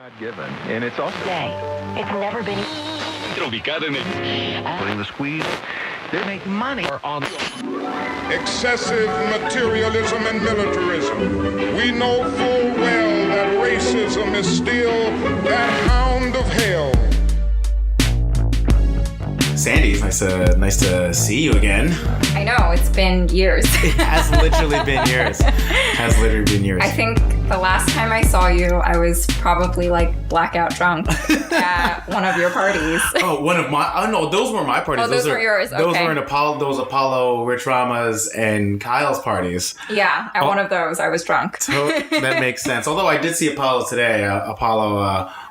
Not given, and it's also It's never been putting the squeeze. They make money on excessive materialism and militarism. We know full well that racism is still that hound of hell. Sandie, nice to see you again. I know, it's been years. It has literally been years. I think the last time I saw you, I was probably like blackout drunk at one of your parties. Oh, no, those were my parties. Oh, those were yours. Okay. Those were in Apollo, Rich Rama's, and Kyle's parties. Yeah, at one of those, I was drunk. So that makes sense. Although I did see Apollo today.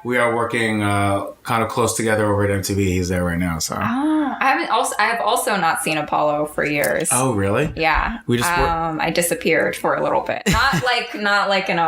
We are working kind of close together over at MTV. He's there right now. So. Oh, I have also not seen Apollo for years. Oh, really? Yeah. I disappeared for a little bit. Not like in a.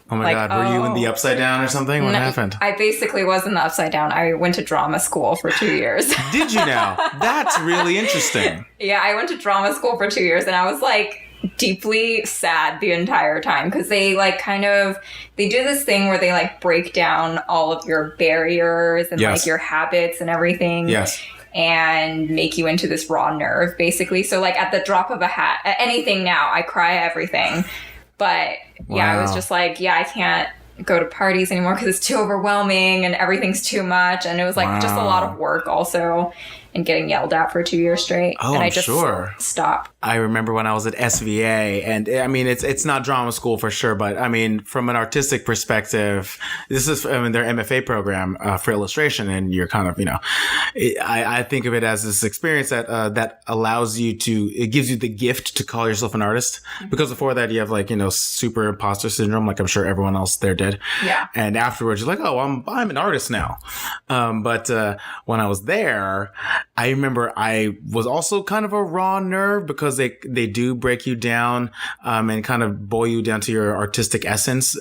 Oh my God, were you in the Upside Down or something? What happened? I basically was in the Upside Down. I went to drama school for 2 years. Did you now? That's really interesting. Yeah, I went to drama school for 2 years and I was like deeply sad the entire time because they they do this thing where they like break down all of your barriers and like your habits and everything. Yes. And make you into this raw nerve, basically. So like at the drop of a hat, anything now, I cry at everything. But yeah, I was just like, I can't go to parties anymore because it's too overwhelming and everything's too much. And it was like just a lot of work also and getting yelled at for 2 years straight. Oh, and I I'm just sure. stopped. I remember when I was at SVA, and I mean, it's not drama school for sure, but I mean, from an artistic perspective, this is their MFA program for illustration, and you're kind of, I think of it as this experience that allows you it gives you the gift to call yourself an artist, because before that you have super imposter syndrome, like I'm sure everyone else there did. Yeah. And afterwards you're like, oh, I'm an artist now. But when I was there, I remember I was also kind of a raw nerve because they do break you down and kind of boil you down to your artistic essence.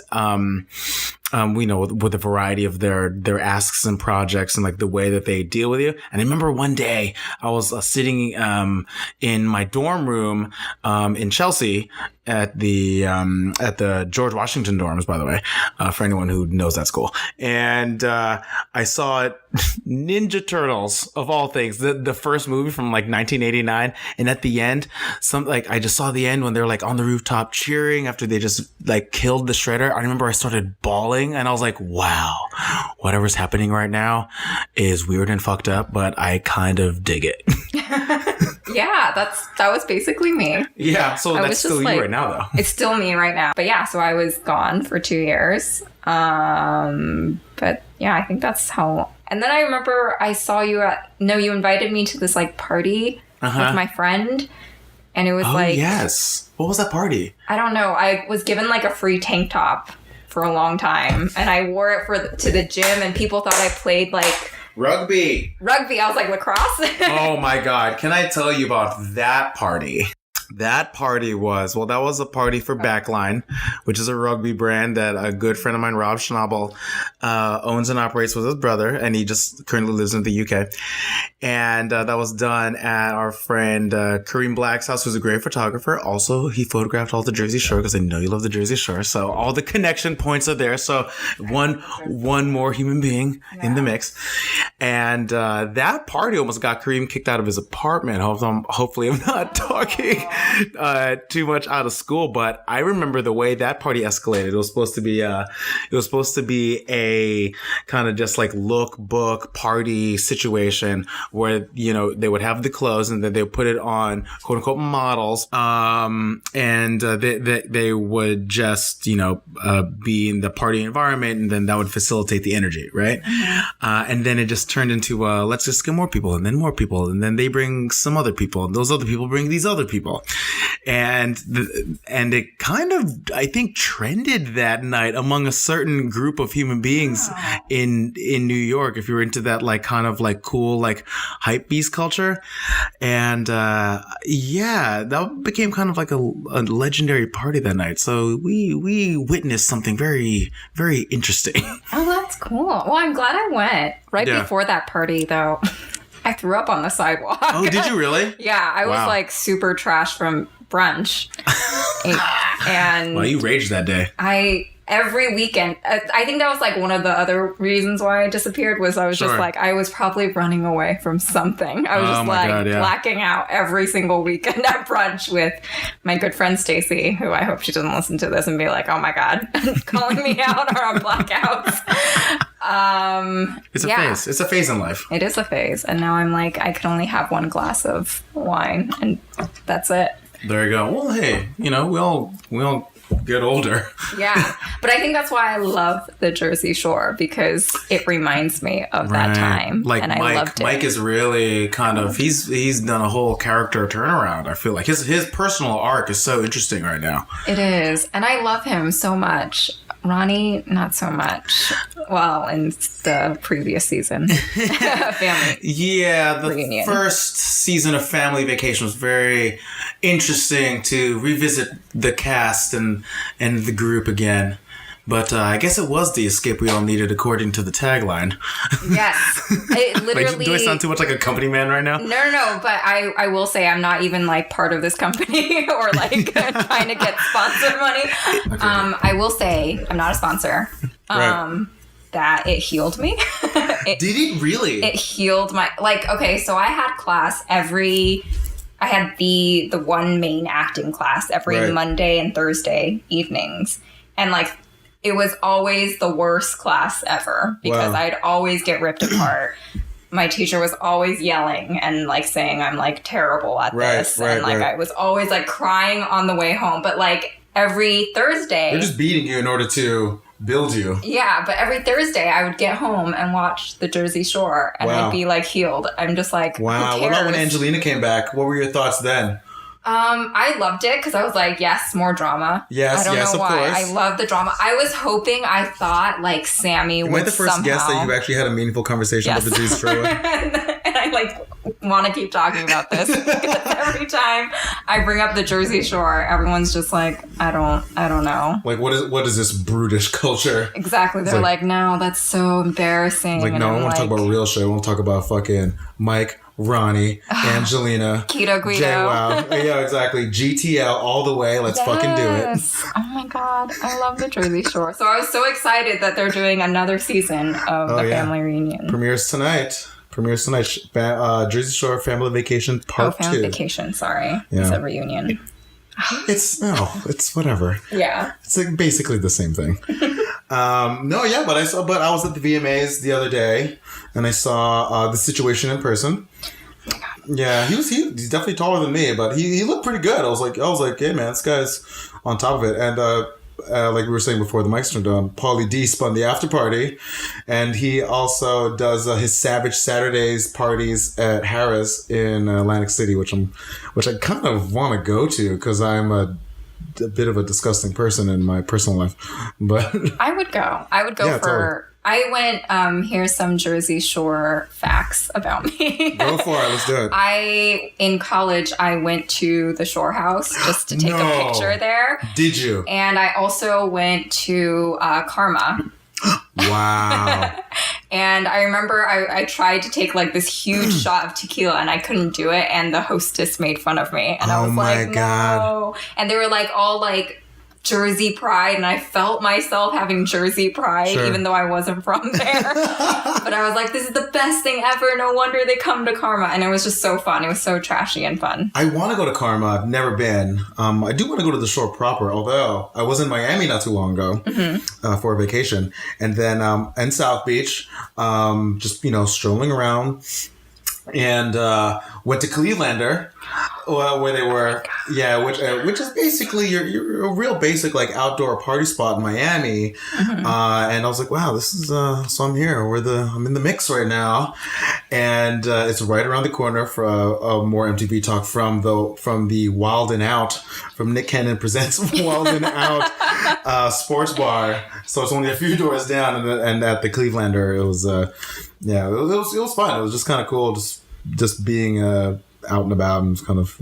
With a variety of their asks and projects and like the way that they deal with you. And I remember one day I was sitting in my dorm room in Chelsea at the George Washington dorms, by the way, for anyone who knows that school. And I saw Ninja Turtles, of all things, the first movie from like 1989. And at the end, I just saw the end when they're like on the rooftop cheering after they just like killed the Shredder. I remember I started bawling and I was like, wow, whatever's happening right now is weird and fucked up, but I kind of dig it. Yeah, that was basically me. Yeah, so that's still you right now, though. It's still me right now. But yeah, so I was gone for 2 years. But yeah, I think that's how. And then I remember I saw you you invited me to this like party with my friend. And it was yes. What was that party? I don't know. I was given like a free tank top for a long time. And I wore it to the gym and people thought I played like... Rugby. I was like, lacrosse? Oh my God. Can I tell you about that party? That party was a party for Backline, which is a rugby brand that a good friend of mine, Rob Schnabel, owns and operates with his brother, and he just currently lives in the UK. And that was done at our friend Kareem Black's house, who's a great photographer. Also, he photographed all the Jersey Shore, because I know you love the Jersey Shore. So all the connection points are there. So one more human being in the mix. And that party almost got Kareem kicked out of his apartment. Hopefully I'm not talking too much out of school, but I remember the way that party escalated. It was supposed to be a kind of just like lookbook party situation where, they would have the clothes and then they would put it on quote unquote models. And they would just, be in the party environment, and then that would facilitate the energy. Right. And then it just turned into, let's just get more people, and then more people. And then they bring some other people, and those other people bring these other people. And it kind of, I think, trended that night among a certain group of human beings in New York, if you were into that like kind of like cool like hype beast culture. And that became kind of like a legendary party that night. So we witnessed something very, very interesting. Oh, that's cool. Well, I'm glad I went. Right before that party, though, I threw up on the sidewalk. Oh, did you really? Yeah, I was like super trashed from brunch. And well, you raged that day. every weekend. I think that was like one of the other reasons why I disappeared was I was just like, I was probably running away from something. I was just like blacking out every single weekend at brunch with my good friend Stacy, who I hope she doesn't listen to this and be like, oh my God, calling me out on blackouts. It's a phase. It's a phase in life. It is a phase. And now I'm like, I can only have one glass of wine and that's it. There you go. Well, hey, we all get older. Yeah. But I think that's why I love the Jersey Shore, because it reminds me of that time. Like and Mike, I loved it. Mike is really kind of, he's done a whole character turnaround. I feel like his personal arc is so interesting right now. It is. And I love him so much. Ronnie, not so much. Well, in the previous season. Family. Yeah, the reunion. First season of Family Vacation was very interesting to revisit the cast and the group again. But I guess it was the escape we all needed, according to the tagline. Yes. It literally... Like, do I sound too much like a company man right now? No. But I will say I'm not even like part of this company or like trying to get sponsor money. Okay. I will say I'm not a sponsor. Right. That it healed me. Did it really? It healed my... Like, okay, so I had class I had the one main acting class every Monday and Thursday evenings. And like... It was always the worst class ever because I'd always get ripped apart. My teacher was always yelling and like saying I'm like terrible at this. And like I was always like crying on the way home. But like every Thursday... They're just beating you in order to build you. Yeah, but every Thursday I would get home and watch the Jersey Shore and I'd be like healed. I'm just like, wow. Who cares? What about when Angelina came back? What were your thoughts then? I loved it because I was like, yes, more drama. Yes, I don't know why. Of course. I love the drama. I thought like Sammy would somehow... Am I the first guest that you've actually had a meaningful conversation about the Jersey Shore with? And I like want to keep talking about this because every time I bring up the Jersey Shore, everyone's just like, I don't know. Like, what is this brutish culture? Exactly. They're like, no, that's so embarrassing. Like, and no, I want to talk about real shit. I want to talk about fucking Mike, Ronnie, Angelina, Keto Guido. JWoww. Yeah, exactly. GTL all the way. Let's fucking do it. Oh my God. I love the Jersey Shore. So I was so excited that they're doing another season of the family reunion. Premieres tonight. Jersey Shore Family Vacation Part 2. Family Vacation, sorry. Yeah. It's a reunion. It's whatever. Yeah. It's like basically the same thing. But I was at the VMAs the other day and I saw The Situation in person. Yeah, he's definitely taller than me, but he looked pretty good. I was like, hey man, this guy's on top of it. And like we were saying before the mics turned on, Pauly D spun the after party, and he also does his Savage Saturdays parties at Harrah's in Atlantic City, which I kind of want to go to because I'm a bit of a disgusting person in my personal life. But I would go. Yeah, for. Totally. I went, here's some Jersey Shore facts about me. Go for it. Let's do it. In college, I went to the Shore House just to take a picture there. Did you? And I also went to Karma. Wow. And I remember I tried to take like this huge shot of tequila and I couldn't do it. And the hostess made fun of me. And I was like, no. And they were like all like, Jersey pride, and I felt myself having Jersey pride, even though I wasn't from there. But I was like, this is the best thing ever. No wonder they come to Karma. And it was just so fun. It was so trashy and fun. I want to go to Karma. I've never been. I do want to go to the Shore proper, although I was in Miami not too long ago for a vacation. And then in South Beach, just, strolling around. And went to Clevelander, where they were, which is basically your a real basic like outdoor party spot in Miami. And I was like, wow, this is so I'm here. I'm in the mix right now, and it's right around the corner for more MTV talk from the Wild and Out from Nick Cannon Presents Wild and Out sports bar. So it's only a few doors down, and at the Clevelander, it was. It was fun. It was just kind of cool, just being out and about and kind of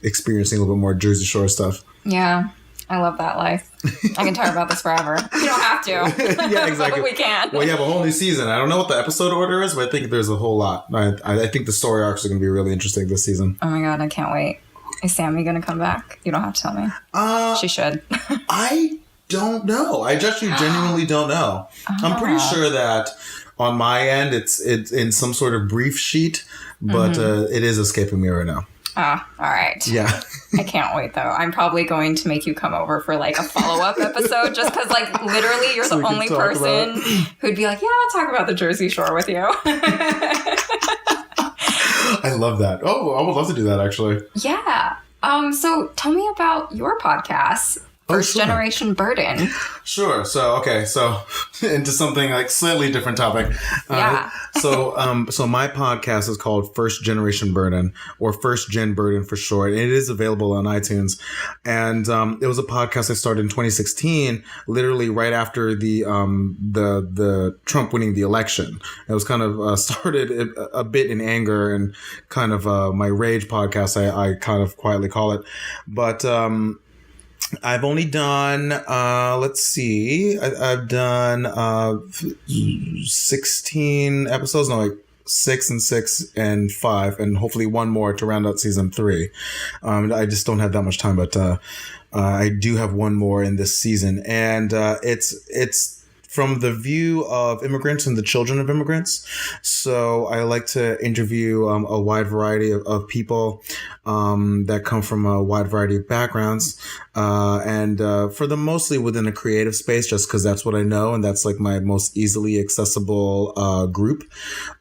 experiencing a little bit more Jersey Shore stuff. Yeah, I love that life. I can talk about this forever. You don't have to. Yeah, exactly. But we can. Well, you have a whole new season. I don't know what the episode order is, but I think there's a whole lot. I think the story arcs are going to be really interesting this season. Oh my God, I can't wait. Is Sammy going to come back? You don't have to tell me. She should. I don't know. I actually genuinely don't know. I'm pretty sure that on my end, it's in some sort of brief sheet, but it is escaping me right now. All right. Yeah. I can't wait, though. I'm probably going to make you come over for, like, a follow-up episode just because, like, literally you're the only person who'd be like, yeah, I'll talk about the Jersey Shore with you. I love that. Oh, I would love to do that, actually. Yeah. So tell me about your podcast. First Generation Burden. Sure. So, okay. So into something like slightly different topic. Yeah. So my podcast is called First Generation Burden, or First Gen Burden for short. And it is available on iTunes. And it was a podcast I started in 2016, literally right after the Trump winning the election. It was kind of started a bit in anger and kind of my rage podcast, I kind of quietly call it. But I've only done, let's see, I've done 16 episodes, no, like 6 and 6 and 5, and hopefully one more to round out season 3. I just don't have that much time, but I do have one more in this season, and it's from the view of immigrants and the children of immigrants. So I like to interview a wide variety of people that come from a wide variety of backgrounds, and for them mostly within a creative space, just because that's what I know and that's like my most easily accessible group.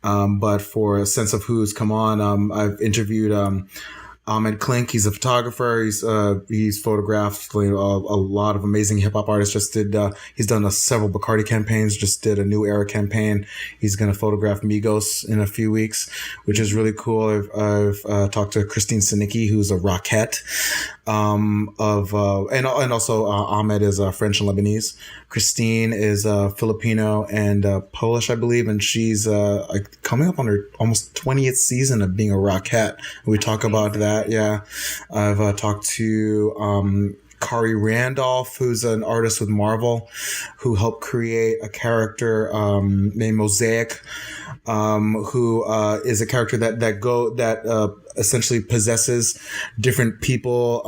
But for a sense of who's come on, I've interviewed Ahmed Klink. He's a photographer. He's photographed a lot of amazing hip hop artists. He's done several Bacardi campaigns. Just did a New Era campaign. He's going to photograph Migos in a few weeks, which is really cool. I've talked to Christine Sinicki, who's a rockette, and also Ahmed is French and Lebanese. Christine is Filipino and Polish, I believe, and she's coming up on her almost 20th season of being a rockette. We talk about that. Yeah, I've talked to Kari Randolph, who's an artist with Marvel, who helped create a character named Mosaic, who is a character that essentially possesses different people,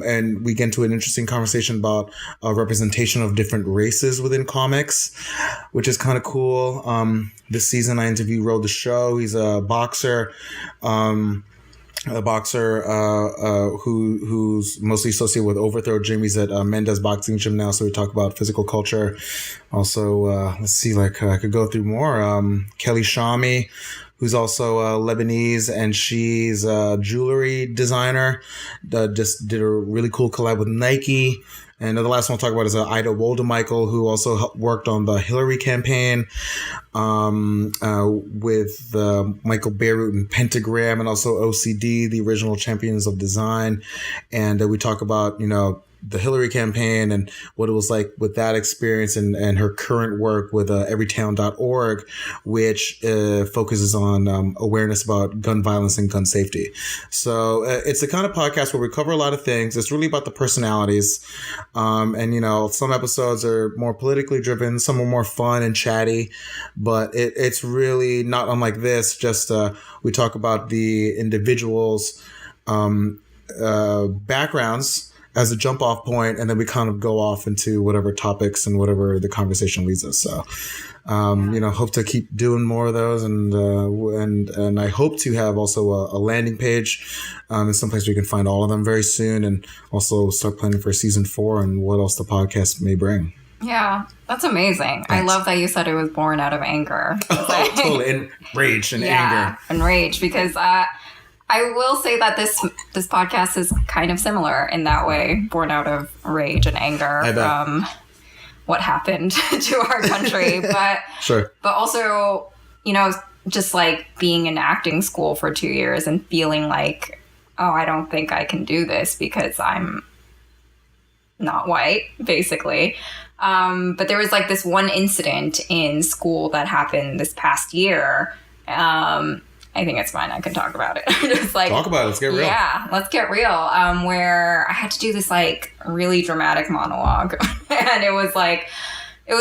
and we get into an interesting conversation about representation of different races within comics, which is kind of cool. This season I interviewed Road the Show. He's a boxer. Who's mostly associated with Overthrow Gym. He's at Mendez Boxing Gym now, so we talk about physical culture. Also, let's see, I could go through more. Kelly Shami, who's also Lebanese, and she's a jewelry designer. Just did a really cool collab with Nike. And the last one I'll talk about is Ida Woldemichael, who also worked on the Hillary campaign with Michael Beirut and Pentagram, and also OCD, the original champions of design. And we talk about, the Hillary campaign and what it was like with that experience, and her current work with everytown.org, which focuses on awareness about gun violence and gun safety. So it's the kind of podcast where we cover a lot of things. It's really about the personalities. And, some episodes are more politically driven, some are more fun and chatty, but it's really not unlike this. Just we talk about the individuals' backgrounds as a jump off point, and then we kind of go off into whatever topics and whatever the conversation leads us. So, hope to keep doing more of those, and I hope to have also a landing page in some place where you can find all of them very soon, and also start planning for season 4 and what else the podcast may bring. Yeah, that's amazing. Thanks. I love that you said it was born out of anger. Oh, totally. And rage and anger. And rage, because I will say that this podcast is kind of similar in that way, born out of rage and anger from what happened to our country. But sure. But also, just like being in acting school for 2 years and feeling like, oh, I don't think I can do this because I'm not white, basically. But there was like this one incident in school that happened this past year. I think it's fine. I can talk about it. Just talk about it. Let's get real. Yeah, let's get real. Where I had to do this like really dramatic monologue, and it was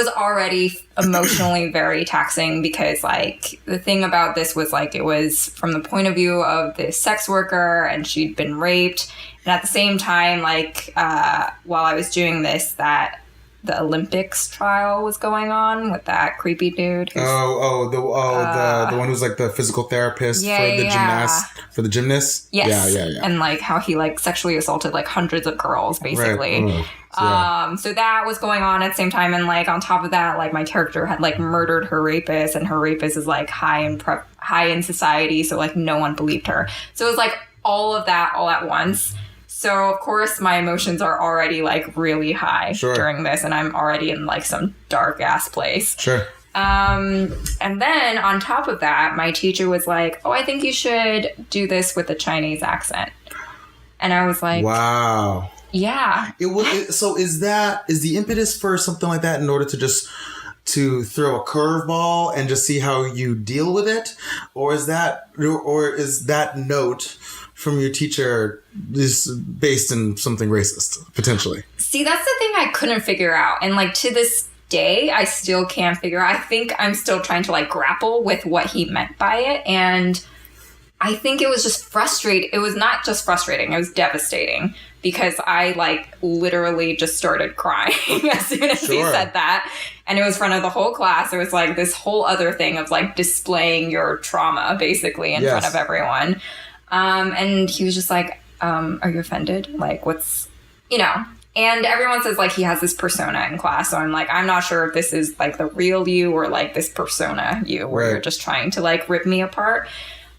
already emotionally very taxing because like the thing about this was like it was from the point of view of this sex worker, and she'd been raped, and at the same time, like while I was doing this, that the Olympics trial was going on with that creepy dude. The one who's like the physical therapist for the gymnast. Yes. Yeah. And like how he like sexually assaulted like hundreds of girls basically. Right. Yeah. So that was going on at the same time, and like on top of that, like my character had like murdered her rapist, and her rapist is like high in society, so like no one believed her. So it was like all of that all at once. So of course my emotions are already like really high during this, and I'm already in like some dark ass place. Sure. And then on top of that, my teacher was like, "Oh, I think you should do this with a Chinese accent," and I was like, "Wow." Yeah. So is the impetus for something like that in order to throw a curveball and just see how you deal with it, or is that note from your teacher is based in something racist potentially? See, that's the thing I couldn't figure out, and like to this day, I still can't figure out. I think I'm still trying to like grapple with what he meant by it, and I think it was just frustrating. It was not just frustrating; it was devastating. Because I like literally just started crying as soon as he said that. And it was in front of the whole class. It was like this whole other thing of like displaying your trauma basically in front of everyone. And he was just like, are you offended? Like what's, and everyone says like he has this persona in class. So I'm like, I'm not sure if this is like the real you or like this persona you where you're just trying to like rip me apart.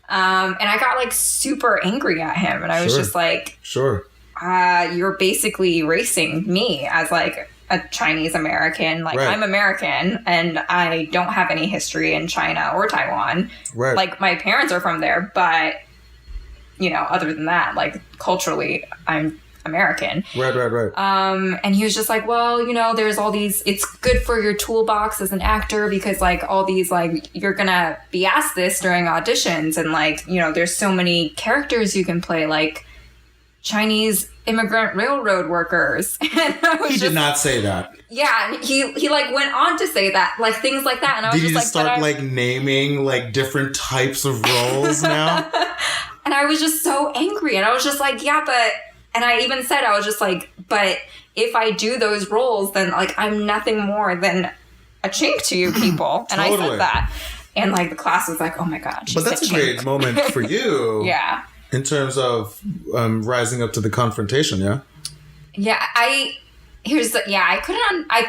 And I got like super angry at him. And I was just like, you're basically erasing me as like a Chinese American. Like I'm American and I don't have any history in China or Taiwan. Right. Like my parents are from there, but other than that, like culturally, I'm American. Right. And he was just like, well, there's all these, it's good for your toolbox as an actor because like all these, like you're gonna be asked this during auditions and like, there's so many characters you can play, like Chinese immigrant railroad workers. And he did not say that. Yeah, and he like went on to say that, like things like that. And I was did just you like, start like naming like different types of roles now? And I was just so angry, and I was just like, yeah, but, and I even said, I was just like, but if I do those roles, then like I'm nothing more than a chink to you people. And I said that, and like the class was like, oh my god. But that's a great moment for you. Yeah. In terms of rising up to the confrontation, yeah? Yeah, I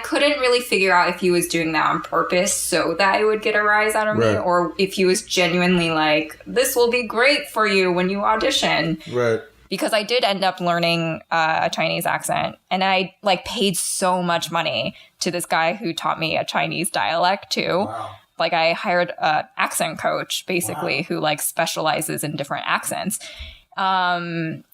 couldn't really figure out if he was doing that on purpose so that it would get a rise out of me, or if he was genuinely like, this will be great for you when you audition. Right. Because I did end up learning a Chinese accent, and I like paid so much money to this guy who taught me a Chinese dialect too. Wow. Like I hired an accent coach basically who like specializes in different accents. And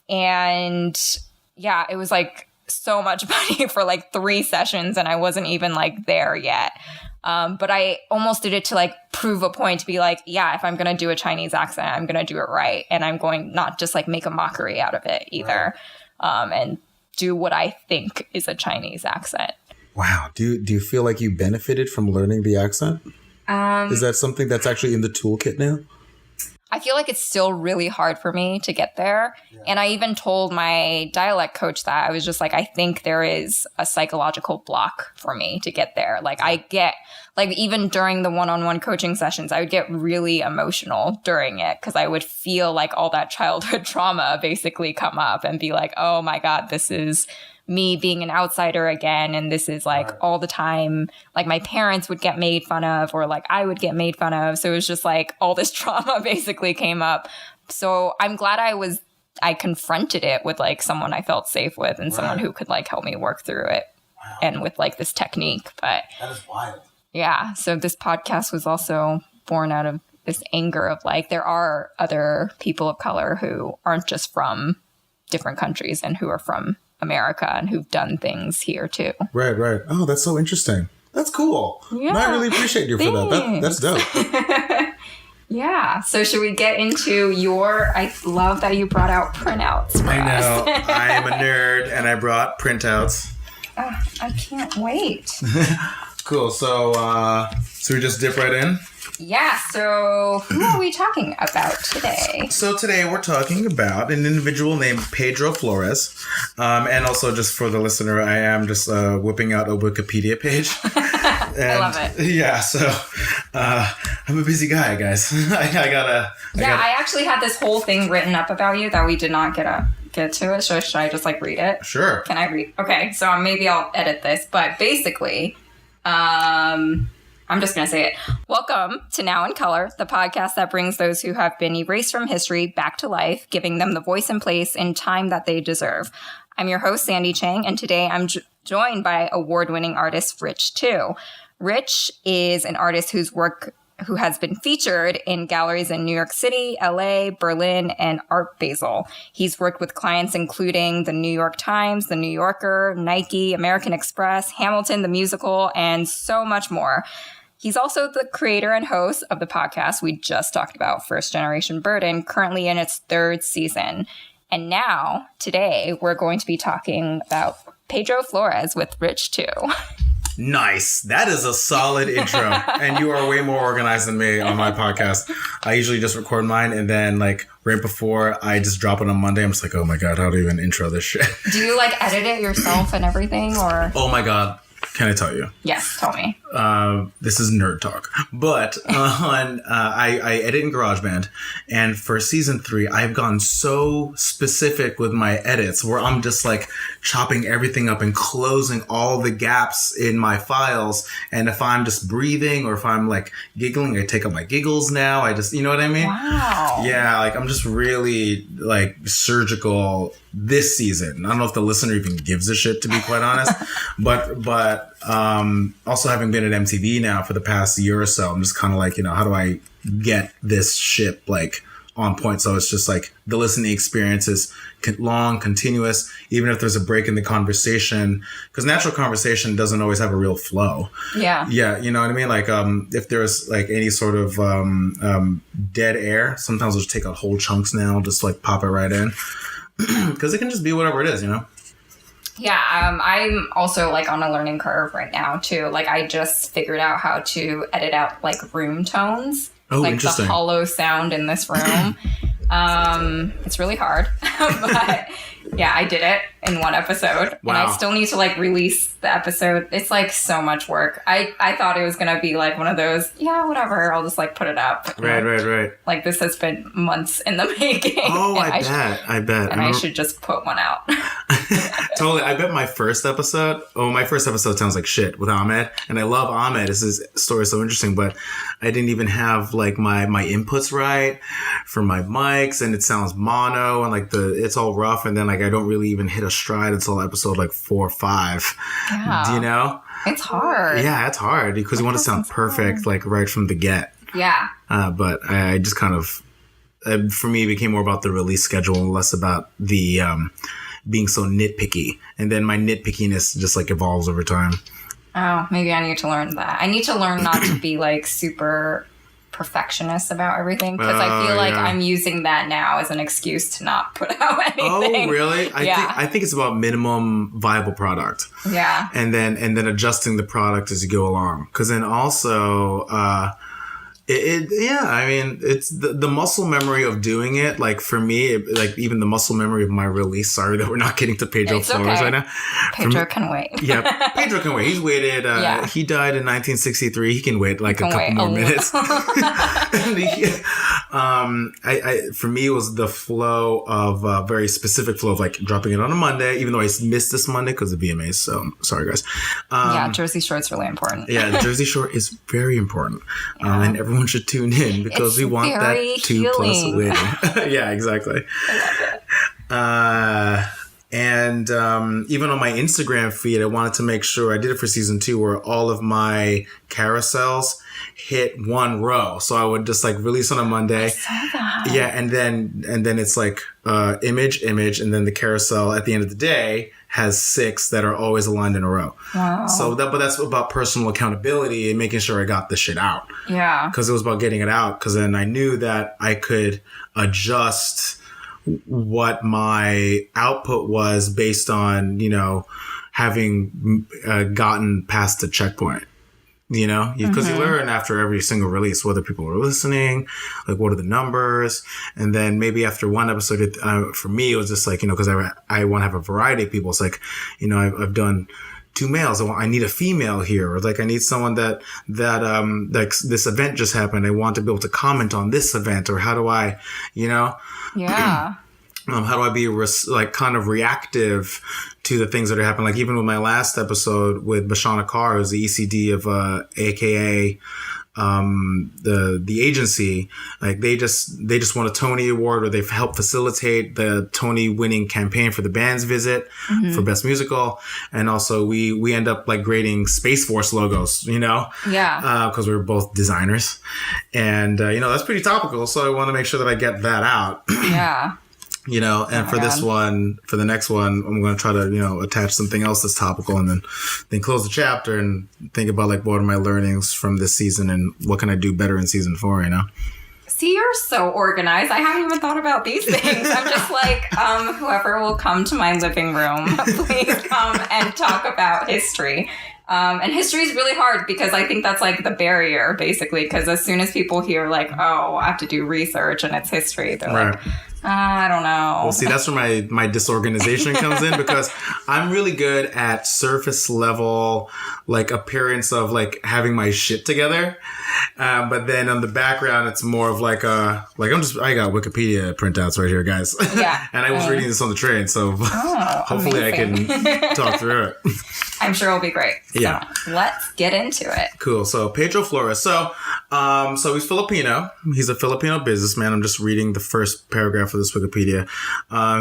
yeah, it was like so much money for like 3 sessions, and I wasn't even like there yet. But I almost did it to like prove a point, to be like, yeah, if I'm going to do a Chinese accent, I'm going to do it right. And I'm going not just like make a mockery out of it either. And do what I think is a Chinese accent. Wow. Do you feel like you benefited from learning the accent? Is that something that's actually in the toolkit now? I feel like it's still really hard for me to get there. Yeah. And I even told my dialect coach that. I was just like, I think there is a psychological block for me to get there. Like I get, like even during the one-on-one coaching sessions, I would get really emotional during it because I would feel like all that childhood trauma basically come up and be like, oh my God, this is me being an outsider again. And this is like all the time, like my parents would get made fun of, or like I would get made fun of. So it was just like all this trauma basically came up. So I'm glad I confronted it with like someone I felt safe with and someone who could like help me work through it and with like this technique. But that is wild. Yeah. So this podcast was also born out of this anger of like, there are other people of color who aren't just from different countries and who are from America and who've done things here too. Right. Oh, that's so interesting. That's cool. Yeah. And I really appreciate you for that. That's dope. Yeah. So should we get into I love that you brought out printouts. I know. I am a nerd and I brought printouts. I can't wait. Cool. So we just dip right in? Yeah, so who are we talking about today? So today we're talking about an individual named Pedro Flores. And also, just for the listener, I am just whipping out a Wikipedia page. I love it. Yeah, so I'm a busy guy, guys. I actually had this whole thing written up about you that we did not get to it. So should I just read it? Sure. Can I read? Okay, so maybe I'll edit this. But basically, I'm just going to say it. Welcome to Now in Color, the podcast that brings those who have been erased from history back to life, giving them the voice and place in time that they deserve. I'm your host, Sandie Chang, and today I'm joined by award-winning artist Rich too. Rich is an artist who has been featured in galleries in New York City, LA, Berlin, and Art Basel. He's worked with clients including the New York Times, the New Yorker, Nike, American Express, Hamilton the Musical, and so much more. He's also the creator and host of the podcast we just talked about, First Generation Burden, currently in its 3rd season. And now, today, we're going to be talking about Pedro Flores with Rich too. Nice. That is a solid intro. And you are way more organized than me on my podcast. I usually just record mine and then right before I just drop it on Monday, I'm just like, oh my God, how do I even intro this shit? Do you edit it yourself and everything or? Oh my God. Can I tell you? Yes, tell me. This is nerd talk, but I edit in GarageBand, and for season 3, I've gone so specific with my edits where I'm just chopping everything up and closing all the gaps in my files. And if I'm just breathing or if I'm giggling, I take out my giggles now. I just, you know what I mean? Wow. Yeah, I'm just really surgical this season. I don't know if the listener even gives a shit, to be quite honest, but also having been at MTV now for the past year or so, I'm just kind of how do I get this ship on point? So it's just the listening experience is long, continuous, even if there's a break in the conversation, because natural conversation doesn't always have a real flow. Yeah. Yeah. You know what I mean? If there's any sort of dead air, sometimes I'll just take out whole chunks now, just pop it right in. Because it can just be whatever it is, you know? Yeah, I'm also on a learning curve right now too. I just figured out how to edit out room tones. Oh, interesting. The hollow sound in this room. It's really hard, but yeah, I did it in one episode. Wow. And I still need to release the episode. It's so much work. I thought it was going to be one of those, yeah, whatever, I'll just put it up. Right. This has been months in the making. Oh, I bet. And I should just put one out. Totally. I bet my first episode sounds like shit with Ahmed. And I love Ahmed. His story is so interesting, but I didn't even have my inputs right for my mics, and it sounds mono and it's all rough, and then I don't really even hit a stride until episode 4 or 5. Yeah. Do you know? It's hard. Yeah, it's hard because you want to sound perfect right from the get. Yeah. But I just kind of for me it became more about the release schedule and less about the being so nitpicky, and then my nitpickiness just evolves over time. Oh, maybe I need to learn that. I need to learn not to be super perfectionist about everything, because I feel I'm using that now as an excuse to not put out anything. Oh, really? I think it's about minimum viable product. Yeah. And then adjusting the product as you go along. Because then also it's the muscle memory of doing it. For me, even the muscle memory of my release. Sorry that we're not getting to Pedro Flores right now. Pedro can wait. Yeah, Pedro can wait. He's waited. He died in 1963. He can wait a couple more minutes. For me, it was the flow of very specific flow of dropping it on a Monday, even though I missed this Monday because of VMAs. So sorry, guys. Jersey Shore is really important. Yeah, Jersey Shore is very important, and everyone should tune in because we want that 2+ win. Yeah, exactly. I love it. And even on my Instagram feed, I wanted to make sure I did it for season 2 where all of my carousels hit one row. So I would just release on a Monday. I saw that. Yeah, and then it's image, and then the carousel at the end of the day has 6 that are always aligned in a row. Wow. So that's about personal accountability and making sure I got the shit out. Yeah. Because it was about getting it out. Because then I knew that I could adjust what my output was based on, having gotten past the checkpoint. You know, because you learn after every single release whether people are listening, like what are the numbers, and then maybe after one episode, for me it was just like, you know, because I want to have a variety of people. It's like, you know, I've done 2 males. I need a female here, or like I need someone that like this event just happened. I want to be able to comment on this event, or how do I, you know, Yeah. how do I be like kind of reactive to the things that are happening? Like even with my last episode with Bashana Carr, who's the ECD of AKA the agency, like they just won a Tony Award, or they've helped facilitate the Tony winning campaign for the band's visit for Best Musical. And also we end up like grading Space Force logos, you know? Yeah. Because we're both designers. And, you know, that's pretty topical. So I want to make sure that I get that out. Yeah. You know, and for this one, for the next one, I'm going to try to, you know, attach something else that's topical, and then close the chapter and think about like what are my learnings from this season and what can I do better in season 4, you know? See, you're so organized. I haven't even thought about these things. I'm just like, whoever will come to my living room, please come and talk about history. And history is really hard because I think that's like the barrier, basically, because as soon as people hear like, oh, I have to do research and it's history, they're like, I don't know. Well, see, that's where my disorganization comes in, because I'm really good at surface level, like appearance of like having my shit together. But then on the background, it's more of like I got Wikipedia printouts right here, guys. Yeah. And I was reading this on the train, so hopefully amazing. I can talk through it. I'm sure it'll be great. Yeah. So let's get into it. Cool. So Pedro Flores. So he's Filipino. He's a Filipino businessman. I'm just reading the first paragraph of this Wikipedia.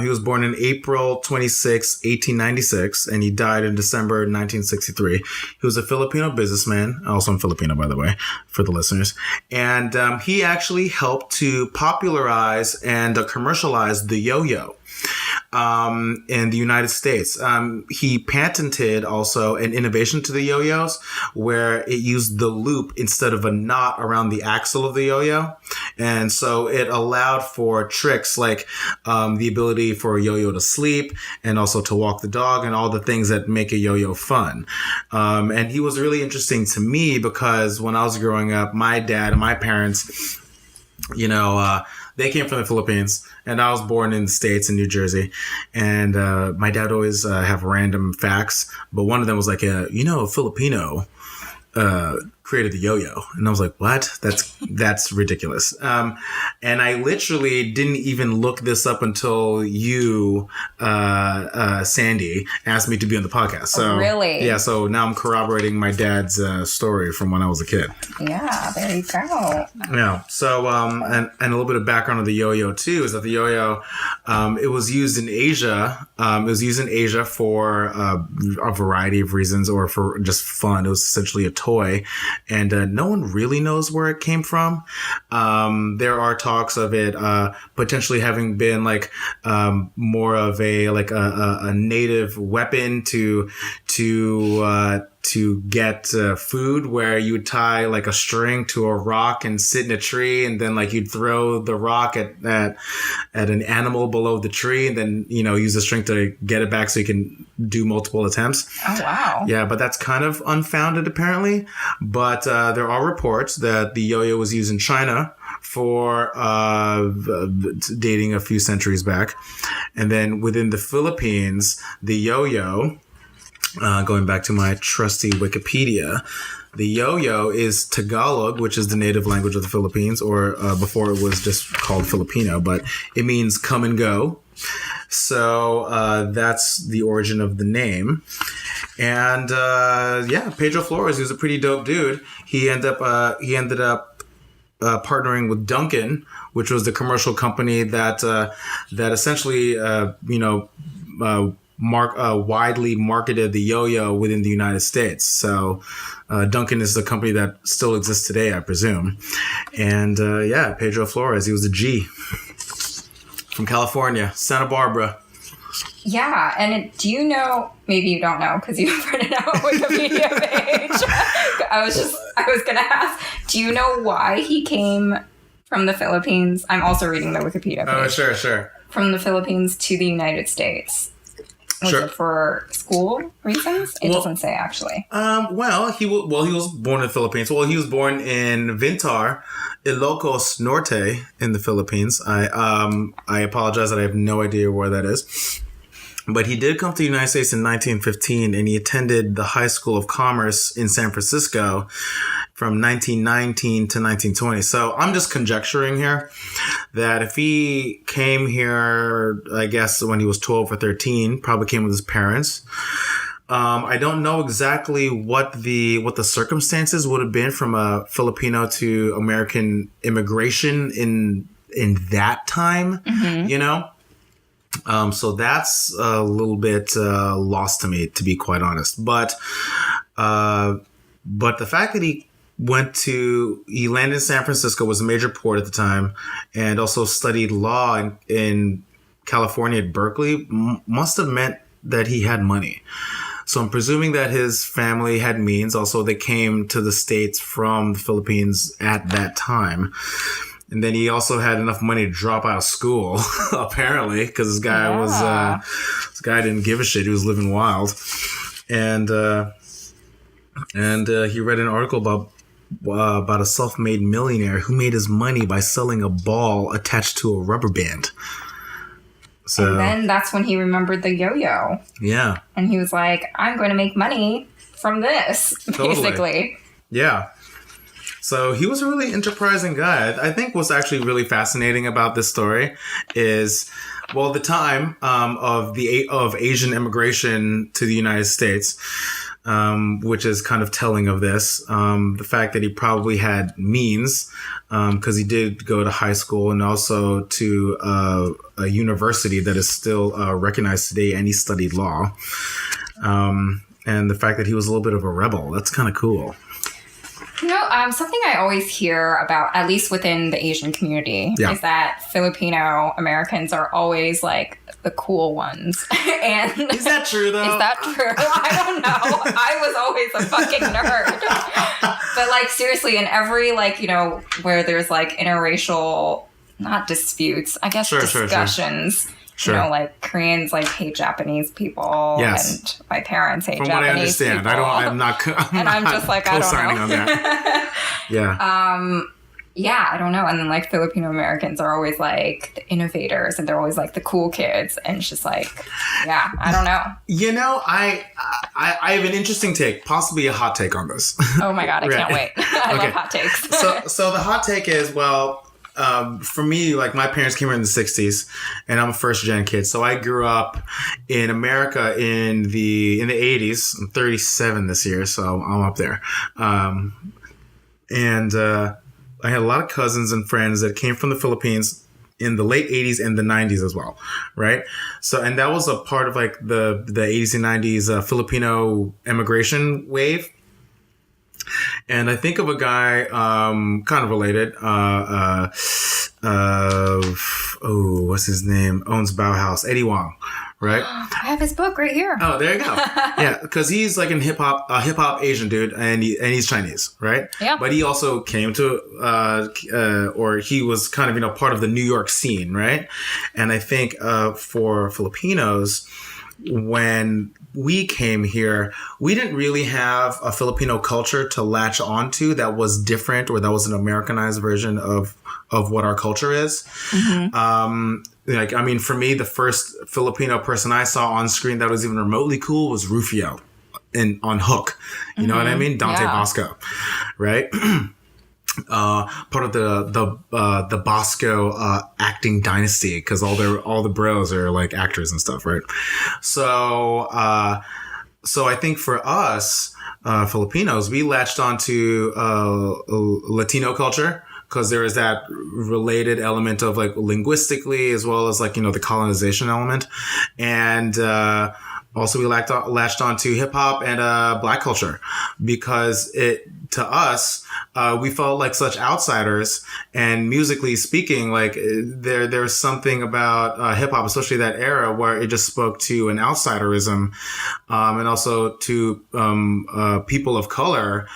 He was born in April 26, 1896, and he died in December 1963. He was a Filipino businessman. Also, I'm Filipino, by the way, for the listeners. And he actually helped to popularize and commercialize the yo-yo in the United States. He patented also an innovation to the yo-yos where it used the loop instead of a knot around the axle of the yo-yo. And so it allowed for tricks like the ability for a yo-yo to sleep and also to walk the dog and all the things that make a yo-yo fun. And he was really interesting to me because when I was growing up, my dad and my parents, you know, they came from the Philippines, and I was born in the States in New Jersey. And my dad always have random facts, but one of them was like, a Filipino created the yo-yo. And I was like, what? That's ridiculous. And I literally didn't even look this up until you, Sandie, asked me to be on the podcast. So really? Yeah. So now I'm corroborating my dad's story from when I was a kid. Yeah, there you go. Yeah. So, and a little bit of background of the yo-yo too is that the yo-yo, it was used in Asia. It was used in Asia for a variety of reasons, or for just fun. It was essentially a toy. And no one really knows where it came from. There are talks of it potentially having been like more of a native weapon to get food, where you would tie like a string to a rock and sit in a tree, and then like you'd throw the rock at an animal below the tree, and then, you know, use the string to get it back so you can do multiple attempts. Oh, wow. Yeah, but that's kind of unfounded apparently. But there are reports that the yo-yo was used in China for dating a few centuries back. And then within the Philippines, the yo-yo, going back to my trusty Wikipedia, the yo-yo is Tagalog, which is the native language of the Philippines, or before it was just called Filipino, but it means come and go. So that's the origin of the name. And Pedro Flores, he was a pretty dope dude. He ended up partnering with Dunkin', which was the commercial company that essentially widely marketed the yo-yo within the United States. So Dunkin' is the company that still exists today, I presume. And Pedro Flores, he was a G from California, Santa Barbara. Yeah, and do you know, maybe you don't know because you printed out a Wikipedia page. I was going to ask, do you know why he came from the Philippines? I'm also reading the Wikipedia page. Oh, sure. From the Philippines to the United States. Was Sure. it for school reasons? It doesn't say actually. Well, he was born in the Philippines. Well, he was born in Vintar, Ilocos Norte, in the Philippines. I apologize that I have no idea where that is. But he did come to the United States in 1915, and he attended the High School of Commerce in San Francisco from 1919 to 1920. So I'm just conjecturing here that if he came here, I guess when he was 12 or 13, probably came with his parents. I don't know exactly what the circumstances would have been from a Filipino to American immigration in that time, you know? So that's a little bit lost to me, to be quite honest. But the fact that he landed in San Francisco, was a major port at the time, and also studied law in California at Berkeley, must have meant that he had money. So I'm presuming that his family had means. Also, they came to the States from the Philippines at that time. And then he also had enough money to drop out of school, apparently, because this guy this guy didn't give a shit. He was living wild. And he read an article about a self-made millionaire who made his money by selling a ball attached to a rubber band. So, and then that's when he remembered the yo-yo. Yeah. And he was like, I'm going to make money from this, basically. Yeah. So he was a really enterprising guy. I think what's actually really fascinating about this story is, well, the time of Asian immigration to the United States, which is kind of telling of this. The fact that he probably had means, because he did go to high school and also to a university that is still recognized today, and he studied law. And the fact that he was a little bit of a rebel, that's kind of cool. You know, something I always hear about, at least within the Asian community, is that Filipino Americans are always like the cool ones. And is that true, though? Is that true? I don't know. I was always a fucking nerd. But like, seriously, in every, like, you know, where there's like interracial, not disputes, I guess discussions. Sure. You know, like Koreans like hate Japanese people, and my parents hate From Japanese what I understand, people. I'm not just like, I don't know. On that. Yeah. Yeah, I don't know. And then like Filipino Americans are always like the innovators, and they're always like the cool kids, and it's just like, yeah, I don't know. You know, I have an interesting take, possibly a hot take on this. Oh my god, I can't wait. I love hot takes. So the hot take is, well, for me, like, my parents came here in the 60s, and I'm a first gen kid. So I grew up in America in the 80s. I'm 37 this year, so I'm up there. And I had a lot of cousins and friends that came from the Philippines in the late 80s and the 90s as well, right? So, and that was a part of like the 80s and 90s Filipino immigration wave. And I think of a guy, kind of related, what's his name? Owns Bauhaus, Eddie Wong, right? I have his book right here. Oh, there you go. Yeah, because he's like a hip hop Asian dude, and he's Chinese, right? Yeah. But he also came to, or he was kind of, you know, part of the New York scene, right? And I think for Filipinos, when we came here, we didn't really have a Filipino culture to latch onto that was different, or that was an Americanized version of what our culture is. Mm-hmm. Like, I mean, for me, the first Filipino person I saw on screen that was even remotely cool was Rufio on Hook. You know what I mean? Dante Bosco, right? Part of the Bosco acting dynasty, because all the bros are like actors and stuff, right? So I think for us Filipinos, we latched onto Latino culture, because there is that related element of like linguistically, as well as like, you know, the colonization element, and also we latched onto hip hop and Black culture, because to us, we felt like such outsiders. And musically speaking, like there's something about hip hop, especially that era, where it just spoke to an outsiderism, and also to people of color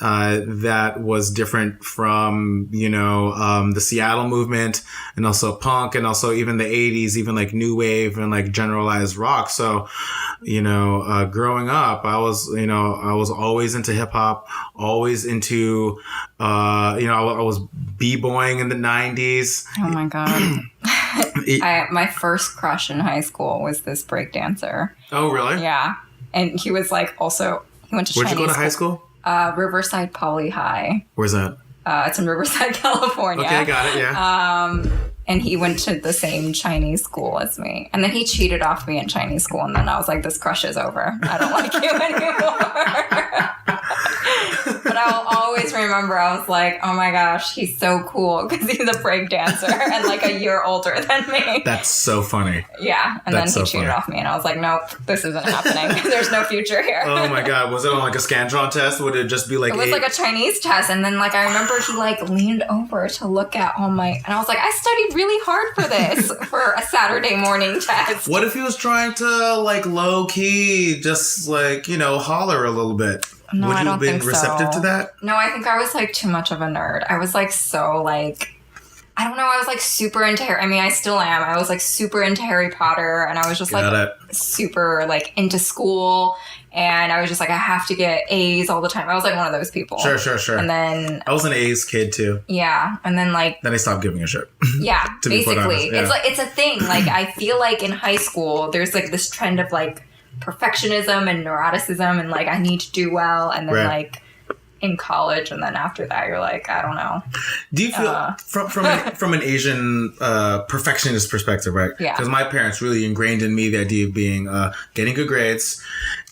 that was different from the Seattle movement, and also punk, and also even the 80s, even like new wave and like generalized rock. So growing up, I was always into hip hop, always into I was b-boying in the 90s. Oh my god. My first crush in high school was this breakdancer. Oh really? Yeah. And he was like he went to Where'd Chinese you go to high school? Riverside Poly High. Where's that? It's in Riverside, California. Okay, got it, yeah. And he went to the same Chinese school as me. And then he cheated off me in Chinese school. And then I was like, this crush is over. I don't like you anymore. But I'll always remember, I was like, oh my gosh, he's so cool because he's a break dancer and like a year older than me. That's so funny. Yeah. And then he cheated off me. And I was like, nope, this isn't happening. There's no future here. Oh my God. Was it on like a Scantron test? Would it just be like... It was like a Chinese test. And then like I remember he like leaned over to look at all my... And I was like, I studied really hard for this, for a Saturday morning test. What if he was trying to like low key just like, holler a little bit? No, Would I you don't have been think receptive so. to that? No, I think I was like too much of a nerd. I was like so like... I don't know. I was like super into Harry. I mean, I still am. I was like super into Harry Potter, and I was just like super like into school, and I was just like, I have to get A's all the time. I was like one of those people. Sure. And then I was an A's kid too. Yeah, and then like then I stopped giving a shit. Yeah, basically, yeah. it's a thing. Like I feel like in high school, there's like this trend of like perfectionism and neuroticism, and like I need to do well, and then like. In college, and then after that you're like, I don't know. Do you feel from an Asian perfectionist perspective, right? Yeah. Because my parents really ingrained in me the idea of being getting good grades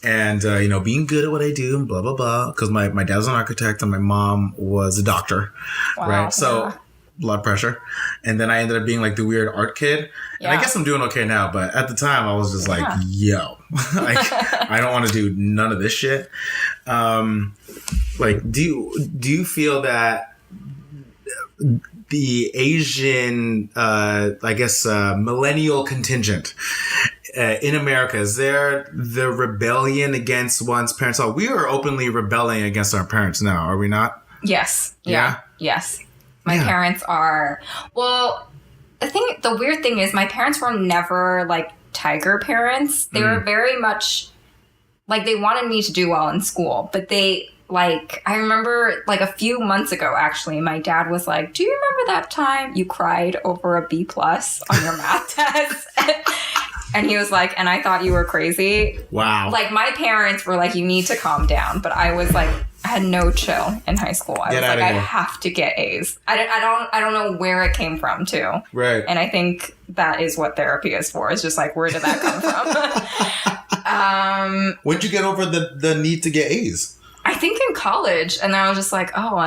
and being good at what I do and blah blah blah. Because my dad was an architect and my mom was a doctor, right? So blood pressure, and then I ended up being like the weird art kid. And I guess I'm doing okay now, but at the time I was just like, yo, I don't want to do none of this shit. Like, do you feel that the Asian, millennial contingent in America, is there the rebellion against one's parents? Oh, we are openly rebelling against our parents now, are we not? Yes. Yeah? Yes. My parents are, well, the weird thing is my parents were never like tiger parents. They were very much like, they wanted me to do well in school, but they like, I remember like a few months ago, actually, my dad was like, do you remember that time you cried over a B+ on your math test? And he was like, and I thought you were crazy. Wow. Like my parents were like, you need to calm down. But I was like, I had no chill in high school. I was like, I have to get A's. I don't know where it came from too. Right. And I think that is what therapy is for. It's just like, where did that come from? When'd you get over the need to get A's? I think in college. And then I was just like, oh,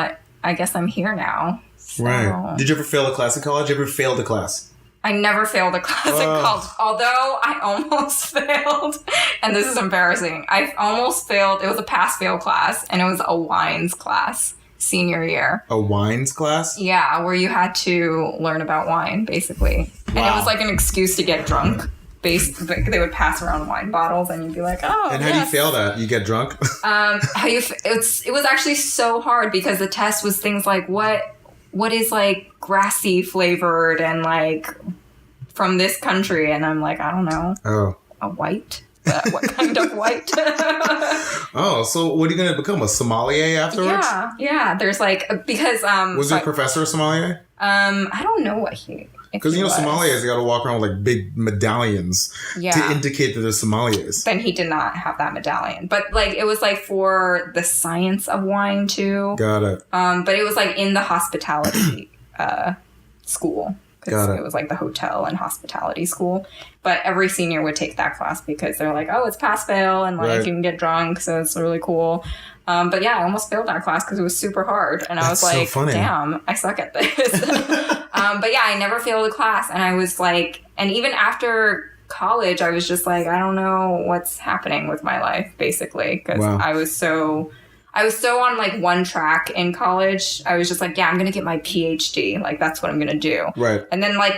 I guess I'm here now. So. Right. Did you ever fail a class in college? You ever failed a class? I never failed a class in college, although I almost failed. And this is embarrassing. I almost failed. It was a pass-fail class, and it was a wines class senior year. A wines class? Yeah, where you had to learn about wine, basically. Wow. And it was like an excuse to get drunk. They would pass around wine bottles, and you'd be like, oh, and how do you fail that? You get drunk? It was actually so hard because the test was things like, what is like grassy flavored and like from this country? And I'm like, I don't know. Oh. A white? What kind of white? Oh, so what are you going to become? A sommelier afterwards? Yeah. There's like, because... was your professor a sommelier? I don't know what he... Because, sommeliers, they got to walk around with like big medallions to indicate that they're sommeliers. Then he did not have that medallion. But like, it was like for the science of wine too. Got it. But it was like in the hospitality school. Got it. It was like the hotel and hospitality school. But every senior would take that class because they're like, oh, it's pass-fail and like you can get drunk. So it's really cool. But yeah, I almost failed that class because it was super hard. And I was like, damn, I suck at this. But yeah, I never failed a class. And I was like, and even after college, I was just like, I don't know what's happening with my life, basically. Because I I was so on like one track in college. I was just like, yeah, I'm going to get my PhD. Like, that's what I'm going to do. Right. And then like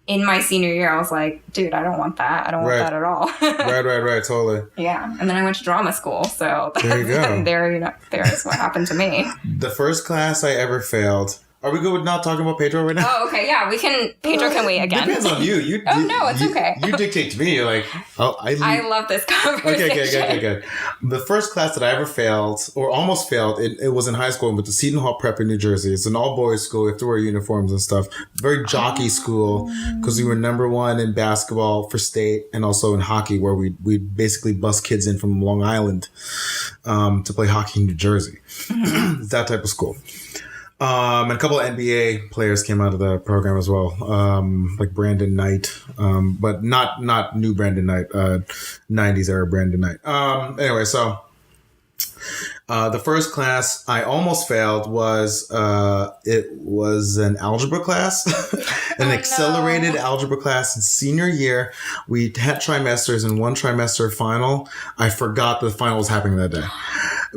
in my senior year, I was like, dude, I don't want that. I don't want that at all. Right. Totally. Yeah. And then I went to drama school. So there you go. There's what happened to me. The first class I ever failed. Are we good with not talking about Pedro right now? Oh, okay. Yeah, we can. Pedro can wait again. Depends on you. No, it's okay. You dictate to me. You're like, I love this conversation. Okay, good. The first class that I ever failed, or almost failed, it was in high school, but the Seton Hall Prep in New Jersey. It's an all-boys school. You have to wear uniforms and stuff. Very jockey school, because we were number one in basketball for state and also in hockey, where we basically bust kids in from Long Island to play hockey in New Jersey. It's that type of school. And a couple of NBA players came out of the program as well, like Brandon Knight, but not new Brandon Knight, 90s era Brandon Knight. Anyway, so the first class I almost failed was it was an algebra class, an accelerated algebra class in senior year. We had trimesters, and one trimester final, I forgot the final was happening that day.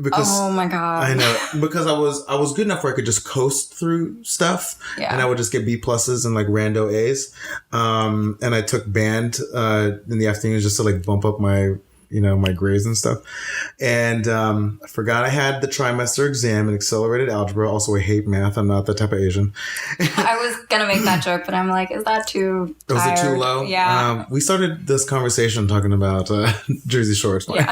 Because, oh my God. I know, because I was good enough where I could just coast through stuff, and I would just get B pluses and like rando A's. And I took band in the afternoons just to like bump up my my grades and stuff. And I forgot I had the trimester exam in accelerated algebra. Also, I hate math. I'm not that type of Asian. I was gonna make that joke, but I'm like, is that too tired? Was it too low? Yeah. We started this conversation talking about Jersey Shore. Yeah.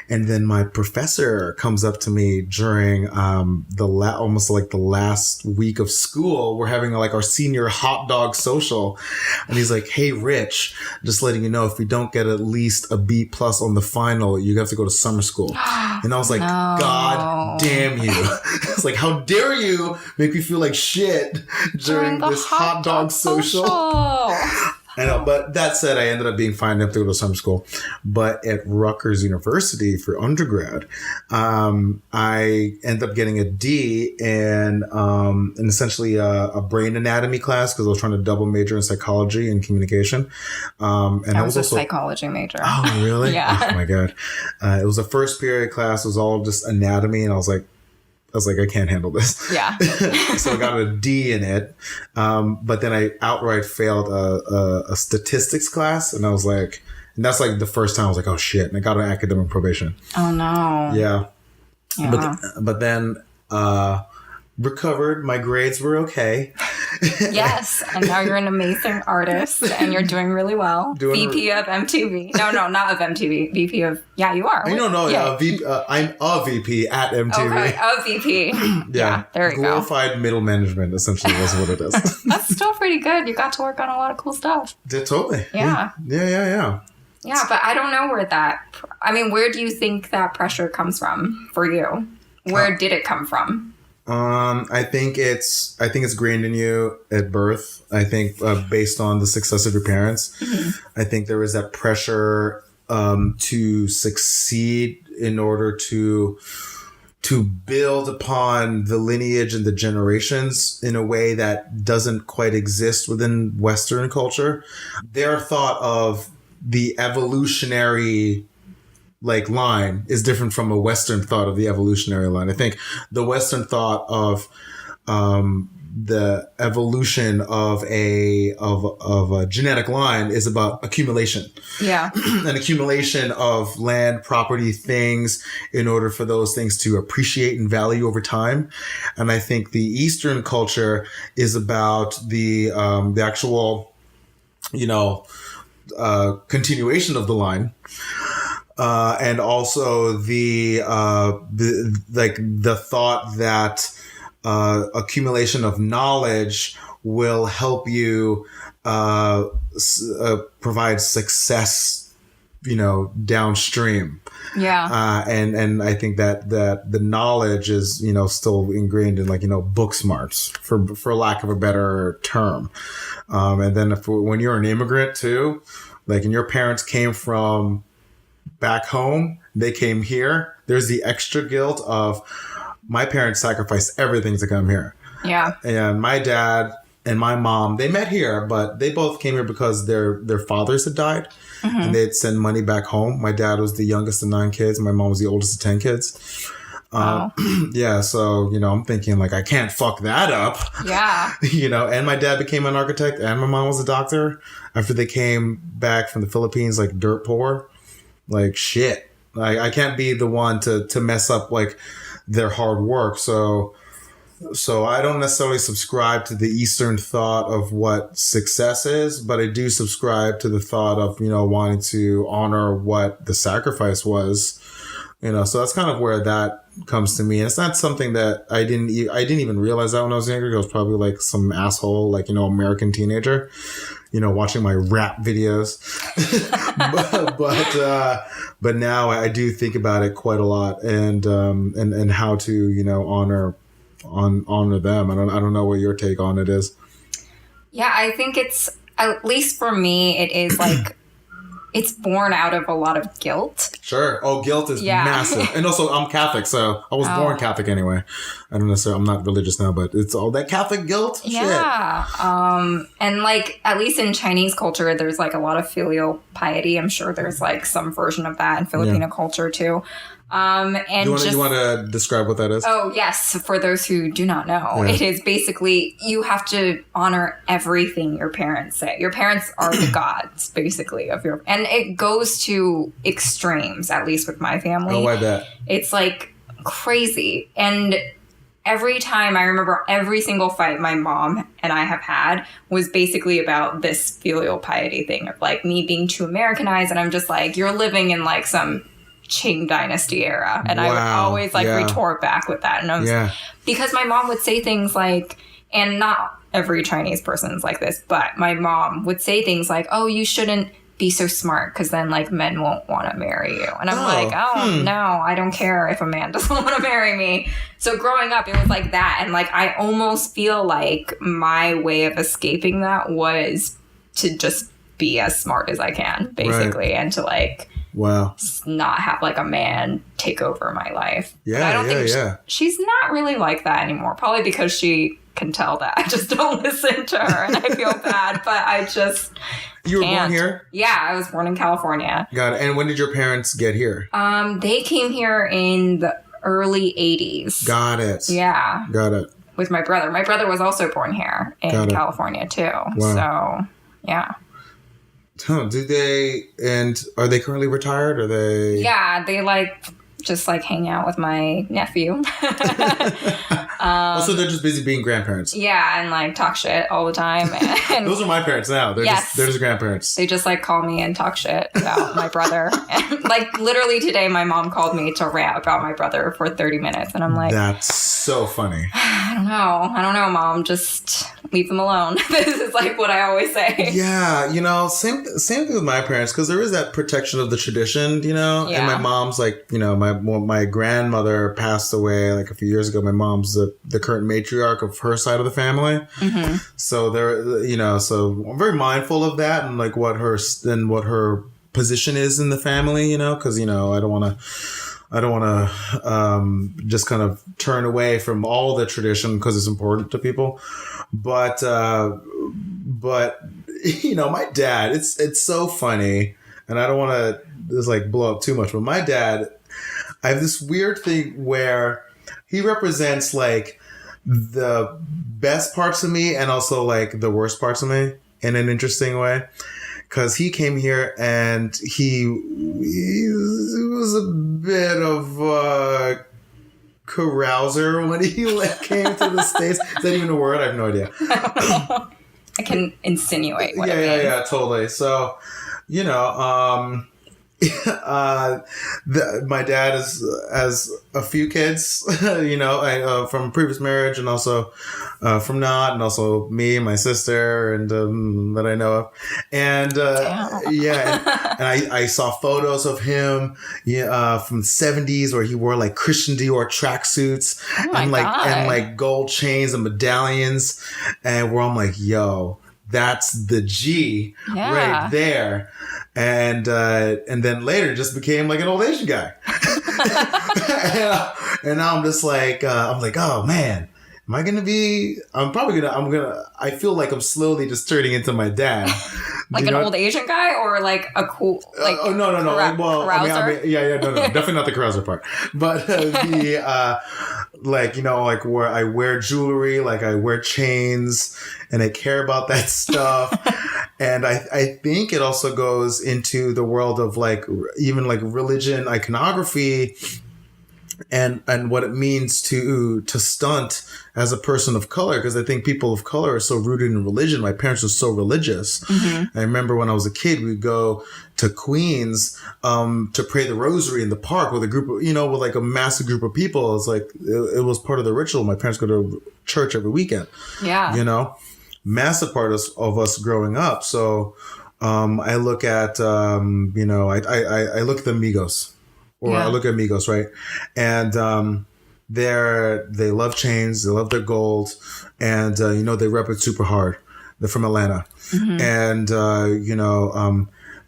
And then my professor comes up to me during almost like the last week of school. We're having like our senior hot dog social, and he's like, "Hey, Rich, just letting you know, if we don't get at least a B plus on the final, you have to go to summer school." And I was like, No. God damn you! It's like, how dare you make me feel like shit during this hot dog social? I know, but that said, I ended up being fine enough to go to summer school. But at Rutgers University for undergrad, I ended up getting a D in essentially a brain anatomy class, because I was trying to double major in psychology and communication. And I was also a psychology major. Oh, really? Yeah. Oh my God. It was a first period class. It was all just anatomy, and I was like, I can't handle this. Yeah. So I got a D in it. But then I outright failed a statistics class. And I was like, and that's like the first time I was like, oh shit. And I got an academic probation. Oh no. Yeah. But then, recovered. My grades were okay. Yes. And now you're an amazing artist and you're doing really well. VP of MTV. No, not of MTV. VP of, yeah, you are. I'm a VP at MTV. Okay, a VP. Yeah, there you go. Glorified middle management, essentially, was what it is. That's still pretty good. You got to work on a lot of cool stuff. Totally. Yeah. Yeah, but I don't know where do you think that pressure comes from for you? Where did it come from? I think it's grained in you at birth. I think based on the success of your parents. Mm-hmm. I think there was that pressure to succeed in order to build upon the lineage and the generations in a way that doesn't quite exist within Western culture. Their thought of the evolutionary line is different from a Western thought of the evolutionary line. I think the Western thought of the evolution of a genetic line is about accumulation. Yeah. An accumulation of land, property, things in order for those things to appreciate and value over time. And I think the Eastern culture is about the actual, continuation of the line. And also the thought that accumulation of knowledge will help you provide success, downstream. Yeah. And I think that the knowledge is, still ingrained in book smarts, for lack of a better term. And then when you're an immigrant too, and your parents came from back home, they came here, there's the extra guilt of my parents sacrificed everything to come here. Yeah. And my dad and my mom, they met here, but they both came here because their fathers had died, and they'd send money back home. My dad was the youngest of 9 kids. My mom was the oldest of 10 kids. Wow. Yeah, so, I'm thinking, like, I can't fuck that up. Yeah. And my dad became an architect, and my mom was a doctor after they came back from the Philippines, like, dirt poor. Like, shit. I can't be the one to mess up, like, their hard work. So I don't necessarily subscribe to the Eastern thought of what success is, but I do subscribe to the thought of, wanting to honor what the sacrifice was. So that's kind of where that comes to me. And it's not something that I didn't even realize that when I was younger. I was probably like some asshole, like, American teenager, watching my rap videos. but now I do think about it quite a lot, and how to, honor them. I don't know what your take on it is. Yeah, I think it's, at least for me, it is like, it's born out of a lot of guilt. Sure. Oh, guilt is massive. And also, I'm Catholic, so I was born Catholic anyway. I'm not religious now, but it's all that Catholic guilt. Yeah. Shit. And like, at least in Chinese culture, there's like a lot of filial piety. I'm sure there's like some version of that in Filipino culture too. And you want to describe what that is? Oh, yes. For those who do not know, it is basically, you have to honor everything your parents say. Your parents are the gods, basically, and it goes to extremes, at least with my family. Oh, why that? It's like crazy. And every time, I remember every single fight my mom and I have had was basically about this filial piety thing of like me being too Americanized. And I'm just like, you're living in like some Qing dynasty era, and I would always retort back with that, and I was, because my mom would say things like, and not every Chinese person's like this, but my mom would say things like, oh, you shouldn't be so smart because then like men won't want to marry you, and I'm no, I don't care if a man doesn't want to marry me. So growing up, it was like that, and like I almost feel like my way of escaping that was to just be as smart as I can, basically, and to like not have like a man take over my life. But I don't think she's not really like that anymore. Probably because she can tell that I just don't listen to her, and I feel bad. But I just You were born here? Yeah, I was born in California. Got it. And when did your parents get here? They came here in the early 80s. Got it. Yeah. Got it. With my brother. My brother was also born here in California too. Wow. So yeah. Huh, are they currently retired? Are they? Yeah, they just hang out with my nephew. Also, they're just busy being grandparents. Yeah, and talk shit all the time. And those are my parents now. They're just grandparents. They just call me and talk shit about my brother. And literally today, my mom called me to rant about my brother for 30 minutes, and I'm like, that's so funny. I don't know, Mom. Just leave them alone. This is what I always say. Yeah, same thing with my parents, because there is that protection of the tradition, And my mom's my grandmother passed away a few years ago. My mom's the current matriarch of her side of the family. Mm-hmm. So so I'm very mindful of that and what her position is in the family, because I don't want to just kind of turn away from all the tradition because it's important to people. But my dad, it's so funny, and I don't want to just blow up too much, but my dad, I have this weird thing where he represents the best parts of me and also the worst parts of me in an interesting way. Because he came here and he was a bit of a carouser when he came to the States. Is that even a word? I have no idea. I can insinuate what it means. Yeah, totally. So, my dad has a few kids, from previous marriage, and also from not, and also me and my sister, and that I know of, and and I saw photos of him, from the 70s where he wore Christian Dior tracksuits and gold chains and medallions, and where I'm yo, that's the G right there. And then later just became an old Asian guy. And now I'm just oh man. I feel like I'm slowly just turning into my dad. Like an old Asian guy or like a cool, like, no. Well, carouser? no, definitely not the carouser part. But like where I wear jewelry, like I wear chains and I care about that stuff. And I think it also goes into the world of like, even like religion, iconography, and what it means to stunt as a person of color, because I think people of color are so rooted in religion. My parents were so religious. I remember when I was a kid, we'd go to Queens to pray the rosary in the park with a group of, with like a massive group of people. It's like it was part of the ritual. My parents go to church every weekend. Yeah. Massive part of us growing up. So I look at I look at the Migos. Or I look at Migos, right? And they love chains, they love their gold, and they rep it super hard. They're from Atlanta, and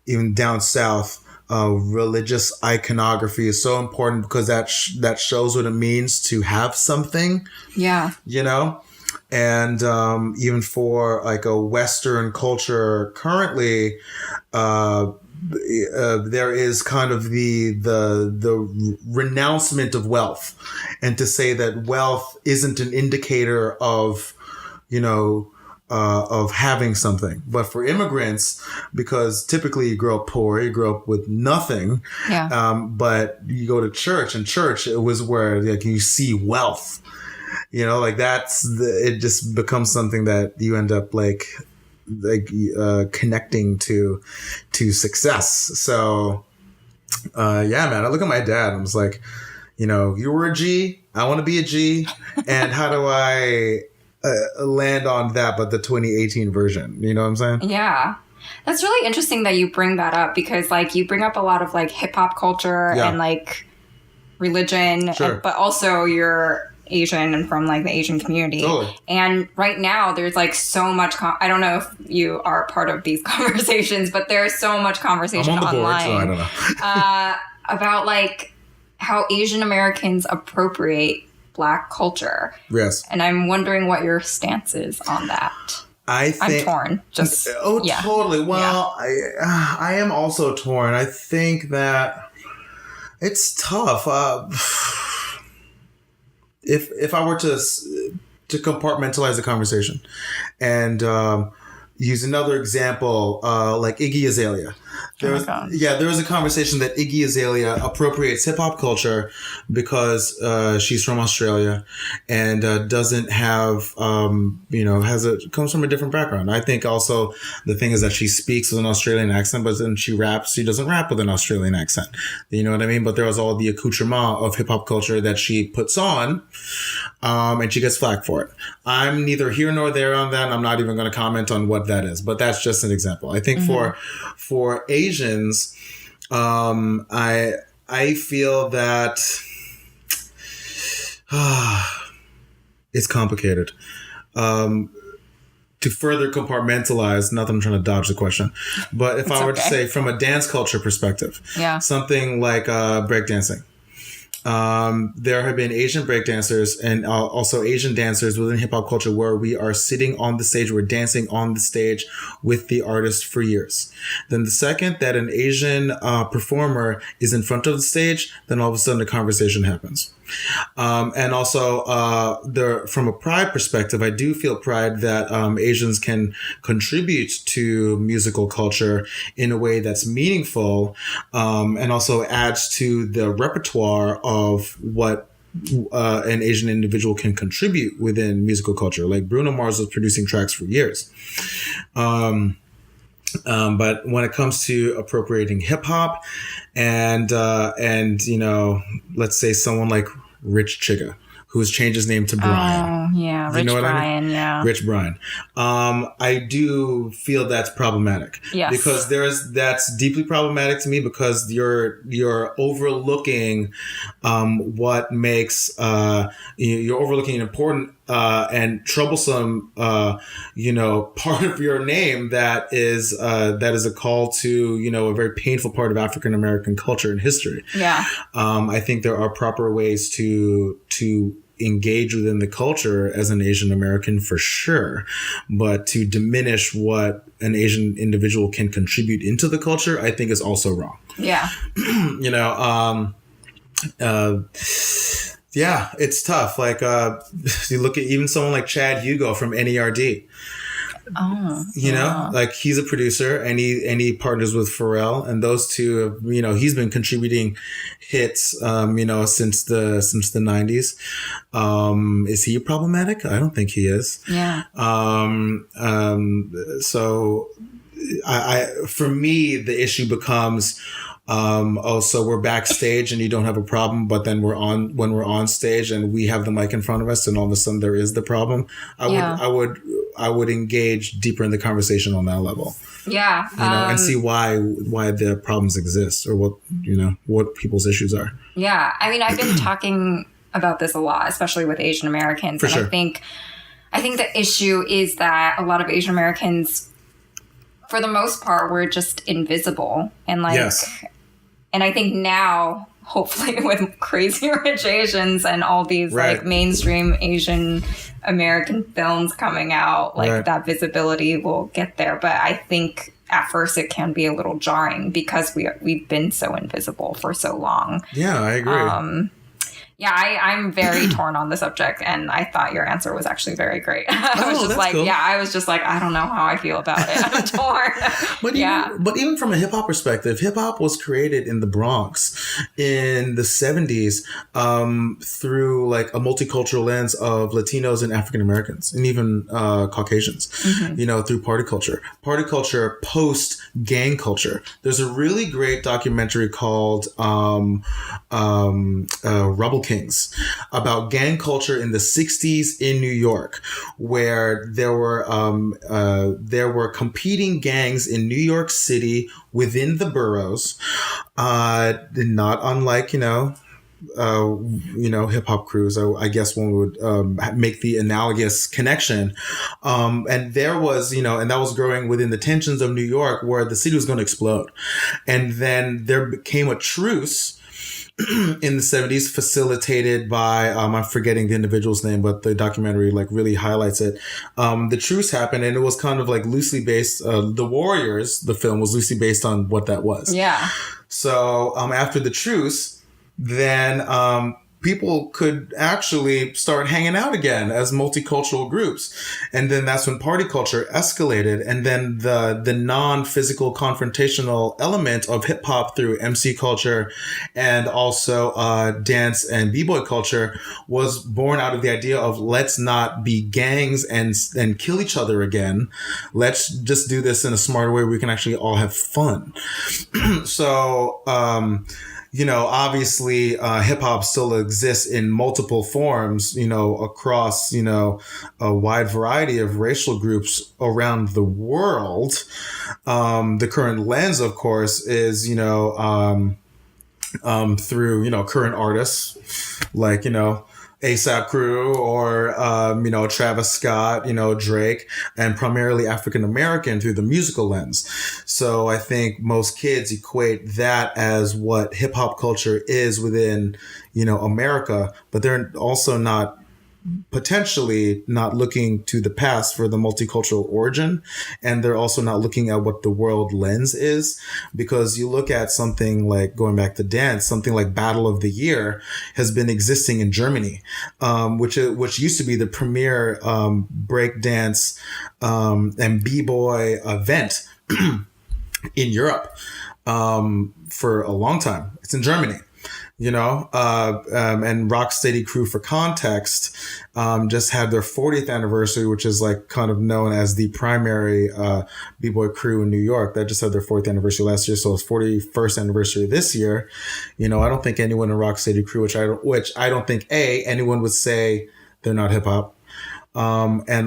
even down south, religious iconography is so important because that shows what it means to have something. Yeah. And even for like a Western culture currently, there is kind of the renouncement of wealth, and to say that wealth isn't an indicator of having something. But for immigrants, because typically you grow up poor, you grow up with nothing. But you go to church, and church, it was where like you see wealth. It just becomes something that you end up connecting to success. So man, I look at my dad, I'm just like, you were a G, I want to be a G, and how do I land on that but the 2018 version? You know what I'm saying? Yeah. That's really interesting that you bring that up, because like you bring up a lot of like hip hop culture and like religion, but also you're Asian and from like the Asian community. Totally. And right now there's like so much I don't know if you are part of these conversations, but there's so much conversation I'm on the online board, so I don't know. about like how Asian Americans appropriate Black culture. Yes. And I'm wondering what your stance is on that. I'm torn. Totally. Well, I am also torn. I think that it's tough. If I were to compartmentalize the conversation and use another example, like Iggy Azalea. There was a conversation that Iggy Azalea appropriates hip hop culture because she's from Australia and doesn't have comes from a different background. I think also the thing is that she speaks with an Australian accent, but then she doesn't rap with an Australian accent. You know what I mean? But there was all the accoutrement of hip hop culture that she puts on, and she gets flack for it. I'm neither here nor there on that. And I'm not even going to comment on what that is, but that's just an example. I think for Asians, I feel that it's complicated. To further compartmentalize, not that I'm trying to dodge the question, but if I were to say from a dance culture perspective, something like breakdancing. There have been Asian breakdancers and also Asian dancers within hip hop culture where we are sitting on the stage, we're dancing on the stage with the artist for years. Then the second that an Asian performer is in front of the stage, then all of a sudden a conversation happens. And also, from a pride perspective, I do feel pride that Asians can contribute to musical culture in a way that's meaningful, and also adds to the repertoire of what an Asian individual can contribute within musical culture. Like Bruno Mars was producing tracks for years. But when it comes to appropriating hip hop and let's say someone like Rich Chigga, who's changed his name to Brian. Oh, yeah. Rich Brian, yeah. Rich Brian. I do feel that's problematic. Yes. Because that's deeply problematic to me because you're overlooking what makes you're overlooking an important and troublesome part of your name that is a call to a very painful part of African American culture and history. Yeah. I think there are proper ways to engage within the culture as an Asian American for sure, but to diminish what an Asian individual can contribute into the culture, I think is also wrong. Yeah. You know, yeah, it's tough. Like, you look at even someone like Chad Hugo from NERD. Oh, you know, like he's a producer and he partners with Pharrell, and those two have, you know, he's been contributing hits, you know, since the 90s. Is he problematic? I don't think he is. Yeah. So for me, the issue becomes, so we're backstage and you don't have a problem, but then when we're on stage and we have the mic in front of us and all of a sudden there is the problem. I would engage deeper in the conversation on that level. Yeah. You know, and see why the problems exist, or what people's issues are. Yeah. I mean, I've been talking about this a lot, especially with Asian Americans. For sure. I think the issue is that a lot of Asian Americans, for the most part, were just invisible. And yes. And I think now, hopefully with Crazy Rich Asians and all these like mainstream Asian American films coming out, like that visibility will get there. But I think at first it can be a little jarring because we've been so invisible for so long. Yeah, I agree. Yeah, I'm very torn on the subject, and I thought your answer was actually very great. I was just like, cool. Yeah, I was just like, I don't know how I feel about it. I'm torn. But even from a hip hop perspective, hip hop was created in the Bronx in the 70s through like a multicultural lens of Latinos and African Americans and even Caucasians, you know, through party culture post gang culture. There's a really great documentary called Rubble Kings about gang culture in the 60s in New York, where there were competing gangs in New York City within the boroughs, not unlike, you know, hip hop crews. I guess one would make the analogous connection. And there was, you know, and that was growing within the tensions of New York, where the city was going to explode. And then there became a truce in the 70s, facilitated by, I'm forgetting the individual's name, but the documentary like really highlights it. The truce happened, and it was kind of like loosely based, The Warriors, the film, was loosely based on what that was. Yeah. So after the truce, then people could actually start hanging out again as multicultural groups. And then that's when party culture escalated. And then the non-physical confrontational element of hip hop through MC culture and also dance and b-boy culture was born out of the idea of, let's not be gangs and kill each other again. Let's just do this in a smarter way where we can actually all have fun. So, you know, obviously, hip hop still exists in multiple forms, you know, across, you know, a wide variety of racial groups around the world. The current lens, of course, is, you know, through, you know, current artists like, you know, A$AP Crew or, you know, Travis Scott, you know, Drake, and primarily African American through the musical lens. So I think most kids equate that as what hip hop culture is within, you know, America, but they're also potentially not looking to the past for the multicultural origin. And they're also not looking at what the world lens is, because you look at something like, going back to dance, something like Battle of the Year has been existing in Germany, which used to be the premier break dance and b-boy event in Europe for a long time. It's in Germany. You know, and Rocksteady Crew, for context, just had their 40th anniversary, which is like kind of known as the primary b-boy crew in New York. That just had their 40th anniversary last year, so it's 41st anniversary this year. You know, I don't think anyone in Rocksteady Crew, which I don't think anyone would say they're not hip hop, and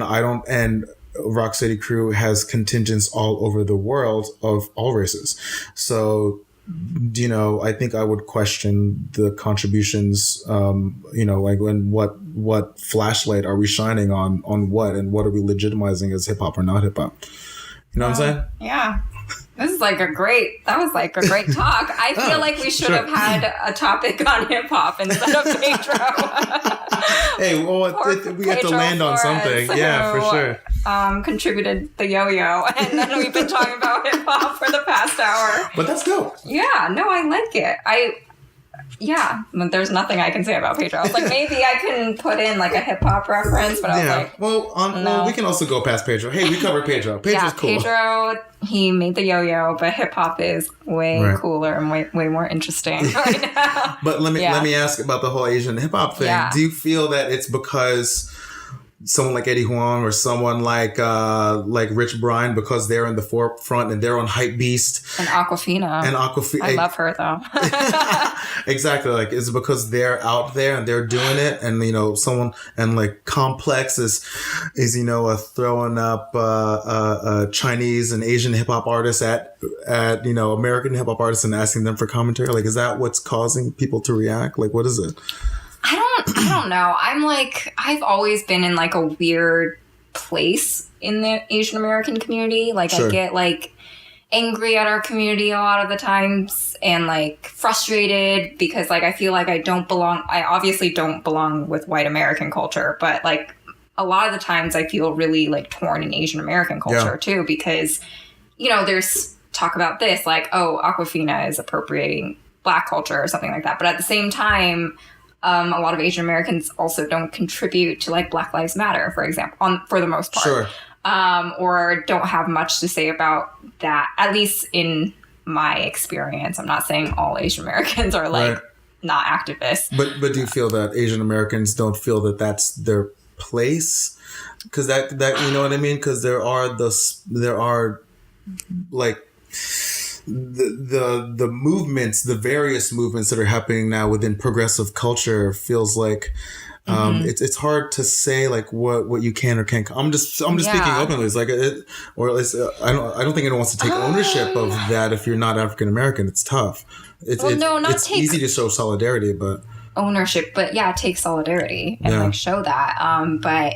Rocksteady Crew has contingents all over the world of all races, so. You know, I think I would question the contributions, you know, like what flashlight are we shining on what, and what are we legitimizing as hip hop or not hip hop? You know what I'm saying? Yeah. That was like a great talk. I feel like we should have had a topic on hip hop instead of Pedro. Hey, well, we have to land on something. Yeah, for sure. Contributed the yo-yo, and then we've been talking about hip hop for the past hour. But that's dope. Yeah, no, I like it. There's nothing I can say about Pedro. I was like, maybe I can put in like a hip hop reference, but I was like, well, we can also go past Pedro. Hey, we covered Pedro. Pedro's cool. Pedro, he made the yo-yo, but hip hop is way cooler and way more interesting right now. But let me ask about the whole Asian hip hop thing. Yeah. Do you feel that it's because someone like Eddie Huang or someone like Rich Brian, because they're in the forefront and they're on Hype Beast and Aquafina. I love her though. Exactly. Like, it's because they're out there and they're doing it, and someone and like Complex is throwing up Chinese and Asian hip hop artists at American hip hop artists and asking them for commentary. Like, is that what's causing people to react? Like, what is it? I don't know. I'm like, I've always been in like a weird place in the Asian American community. Like, sure. I get like angry at our community a lot of the times and like frustrated because like I feel like I don't belong. I obviously don't belong with white American culture, but like a lot of the times I feel really like torn in Asian American culture too, because there's talk about this like, oh, Aquafina is appropriating Black culture or something like that. But at the same time, a lot of Asian Americans also don't contribute to like Black Lives Matter, for example, for the most part, sure. Or don't have much to say about that, at least in my experience. I'm not saying all Asian Americans are like not activists. But do you feel that Asian Americans don't feel that that's their place? Because that you know what I mean? Because there are like the movements, the various movements that are happening now within progressive culture feels like it's hard to say like what you can or can't. I'm just speaking openly. It's like I don't think anyone wants to take ownership of that. If you're not African American, it's tough. It's easy to show solidarity, but ownership. But take solidarity and like show that. But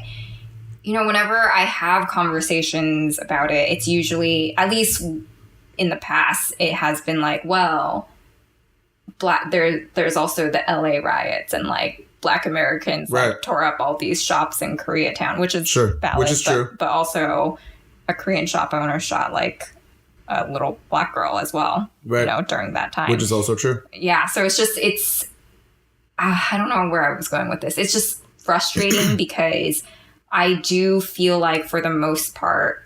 whenever I have conversations about it, it's usually, at least in the past, it has been like, well, there's also the LA riots and like Black Americans like, tore up all these shops in Koreatown, which is valid, which is true. But also a Korean shop owner shot like a little Black girl as well, during that time. Which is also true. Yeah. So it's I don't know where I was going with this. It's just frustrating because I do feel like for the most part,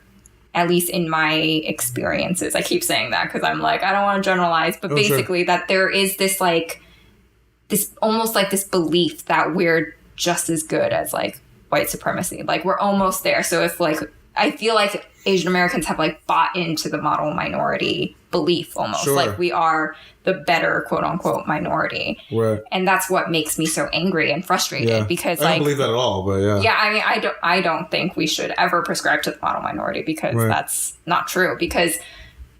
at least in my experiences, I keep saying that because I'm like, I don't want to generalize, but basically that there is this like, this almost like this belief that we're just as good as like white supremacy. Like we're almost there. So if like, I feel like Asian Americans have like bought into the model minority belief almost. Sure. Like we are the better quote unquote minority. Right. And that's what makes me so angry and frustrated because I don't believe that at all, but Yeah, I mean, I don't think we should ever prescribe to the model minority because that's not true, because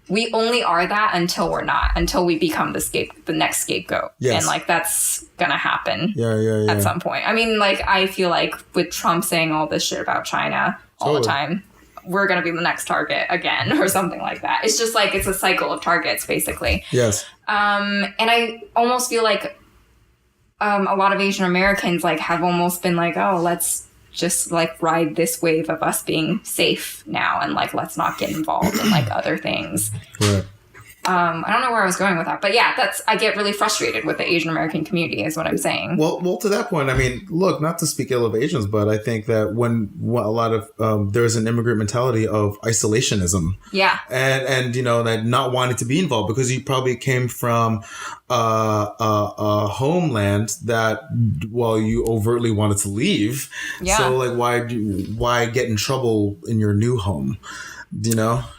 we only are that until we're not, until we become the next scapegoat. Yes. And like that's gonna happen at some point. I mean, like I feel like with Trump saying all this shit about China all the time, we're going to be the next target again or something like that. It's just like, it's a cycle of targets basically. Yes. And I almost feel like a lot of Asian Americans like have almost been like, oh, let's just like ride this wave of us being safe now. And like, let's not get involved in like other things. Right. I don't know where I was going with that, but I get really frustrated with the Asian American community is what I'm saying. Well, to that point, I mean, look, not to speak ill of Asians, but I think that when a lot of, there's an immigrant mentality of isolationism. Yeah. And that not wanting to be involved because you probably came from a homeland that, you overtly wanted to leave. Yeah. So like, why get in trouble in your new home?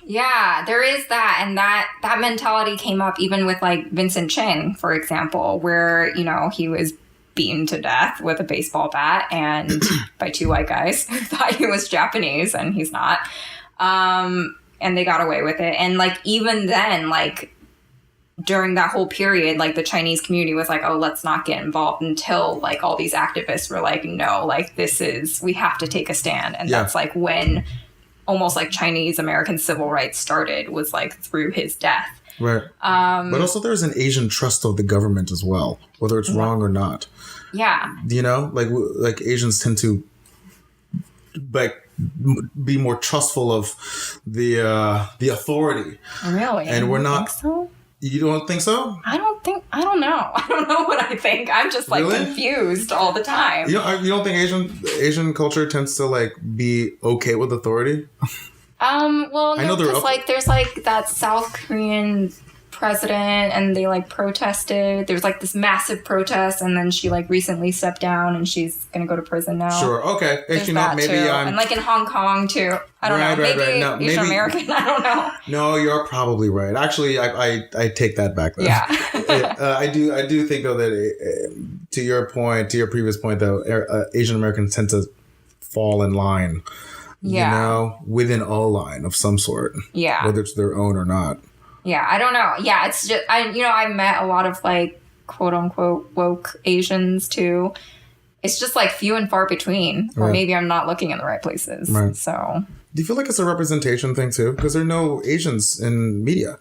Yeah, there is that. And that mentality came up even with like Vincent Chin, for example, where, he was beaten to death with a baseball bat and by two white guys who thought he was Japanese and he's not. And they got away with it. And like, even then, like during that whole period, like the Chinese community was like, oh, let's not get involved until like all these activists were like, no, like we have to take a stand. And that's like when almost like Chinese American civil rights started was like through his death. Right. But also there's an Asian trust of the government as well, whether it's wrong or not. Yeah. You know, like Asians tend to like be more trustful of the authority. Really? And we're not. Think so? You don't think so? I don't know. I don't know what I think. I'm just like Really? confused all the time. You don't think Asian culture tends to like be okay with authority? Well, I know no, they're because like there's like that South Korean president and they like protested. There's like this massive protest and then she like recently stepped down and she's gonna go to prison now. Sure. Okay. There's Actually, not maybe too. I'm. And like in Hong Kong too. I don't know. Maybe No, Asian maybe- American. I don't know. No, you're probably right. Actually, I take that back. Though. Yeah. I do think though that to your previous point though, Asian Americans tend to fall in line. Yeah. You know, within a line of some sort. Yeah. Whether it's their own or not. Yeah, I don't know. Yeah, it's just I met a lot of like quote unquote woke Asians too. It's just like few and far between, or Right. maybe I'm not looking in the right places. Right. So Do you feel like it's a representation thing too? Because there are no Asians in media.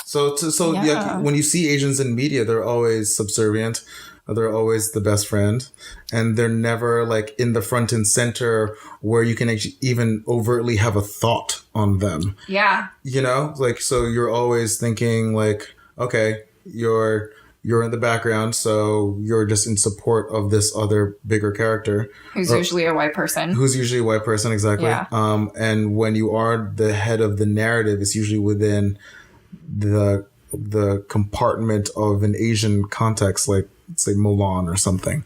So Yeah. like, when you see Asians in media, they're always subservient. They're always the best friend. And they're never like in the front and center where you can actually even overtly have a thought on them. yeah, You know, like, so you're always thinking like, okay, you're in the background. So you're just in support of this other bigger character. who's usually a white person. Who's usually a white person, exactly. Yeah. And when you are the head of the narrative, it's usually within the compartment of an Asian context, like say Mulan or something.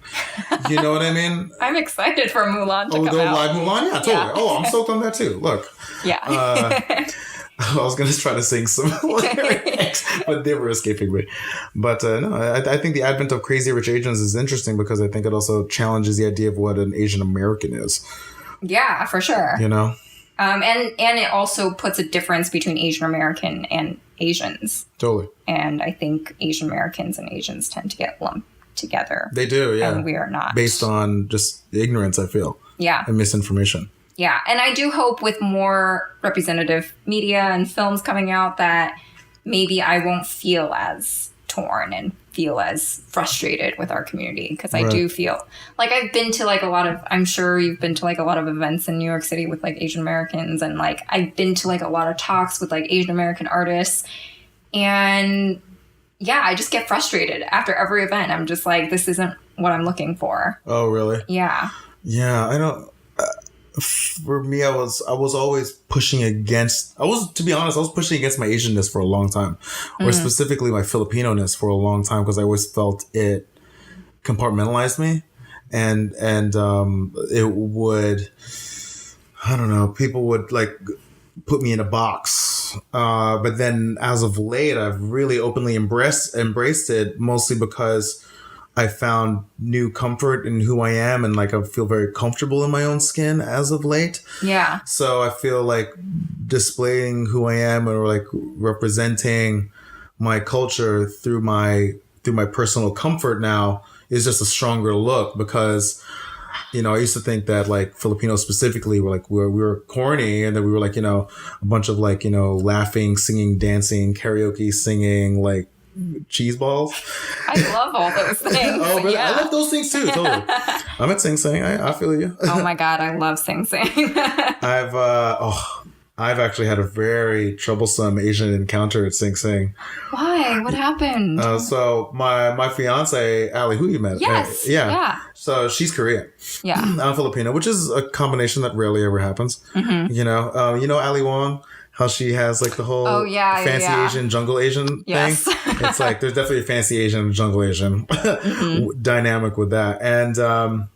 You know what I mean? I'm excited for Mulan to Oh, come the out. live Mulan? Yeah, totally. Yeah. Oh, I'm stoked on that too. Look. Yeah. I was going to try to sing some lyrics, but they were escaping me. But no, I think the advent of Crazy Rich Asians is interesting because I think it also challenges the idea of what an Asian American is. Yeah, for sure. You know? And it also puts a difference between Asian American and Asians. Totally. And I think Asian Americans and Asians tend to get lumped together. They do, yeah. And we are not. Based on just ignorance, I feel. Yeah. And misinformation. Yeah. And I do hope with more representative media and films coming out that maybe I won't feel as torn and feel as frustrated with our community. Because I Right. do feel like I've been to like a lot of, I'm sure you've been to like a lot of events in New York City with like Asian Americans. And like I've been to like a lot of talks with like Asian American artists. And yeah, I just get frustrated after every event. I'm just like, this isn't what I'm looking for. Oh, really? Yeah. Yeah, I don't. For me, I was always pushing against. To be honest, I was pushing against my Asianness for a long time, or specifically my Filipino-ness for a long time, because I always felt it compartmentalized me, and it would, I don't know, people would like put me in a box. But then, as of late, I've really openly embraced it, mostly because I found new comfort in who I am, and like I feel very comfortable in my own skin as of late. Yeah. So I feel like displaying who I am or like representing my culture through my personal comfort now is just a stronger look, because I used to think that like Filipinos specifically were like we were corny, and that we were like a bunch of like laughing, singing, dancing, karaoke singing, like cheese balls. I love all those things. Oh, really? Yeah. I love those things too. Totally. I'm at Sing Sing. I feel you. Oh my God, I love Sing Sing. I've actually had a very troublesome Asian encounter at Sing Sing. Why? What happened? So my fiance Ali, who you met, Yes. Yeah. So she's Korean. Yeah. I'm Filipino, which is a combination that rarely ever happens. Mm-hmm. Ali Wong. How she has like the whole fancy Asian, jungle Asian Yes. thing. It's like there's definitely a fancy Asian and jungle Asian dynamic with that. And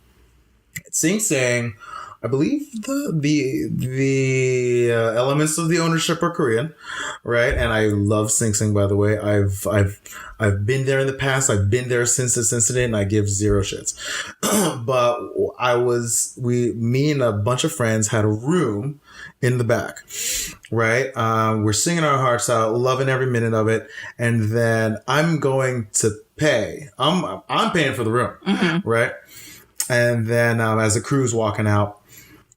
Sing Sing, I believe the elements of the ownership are Korean, right? And I love Sing Sing, by the way. I've been there in the past. I've been there since this incident, and I give zero shits. But me and a bunch of friends had a room in the back, right? We're singing our hearts out, loving every minute of it, and then I'm going to pay. I'm paying for the room, right? And then as the crew's walking out,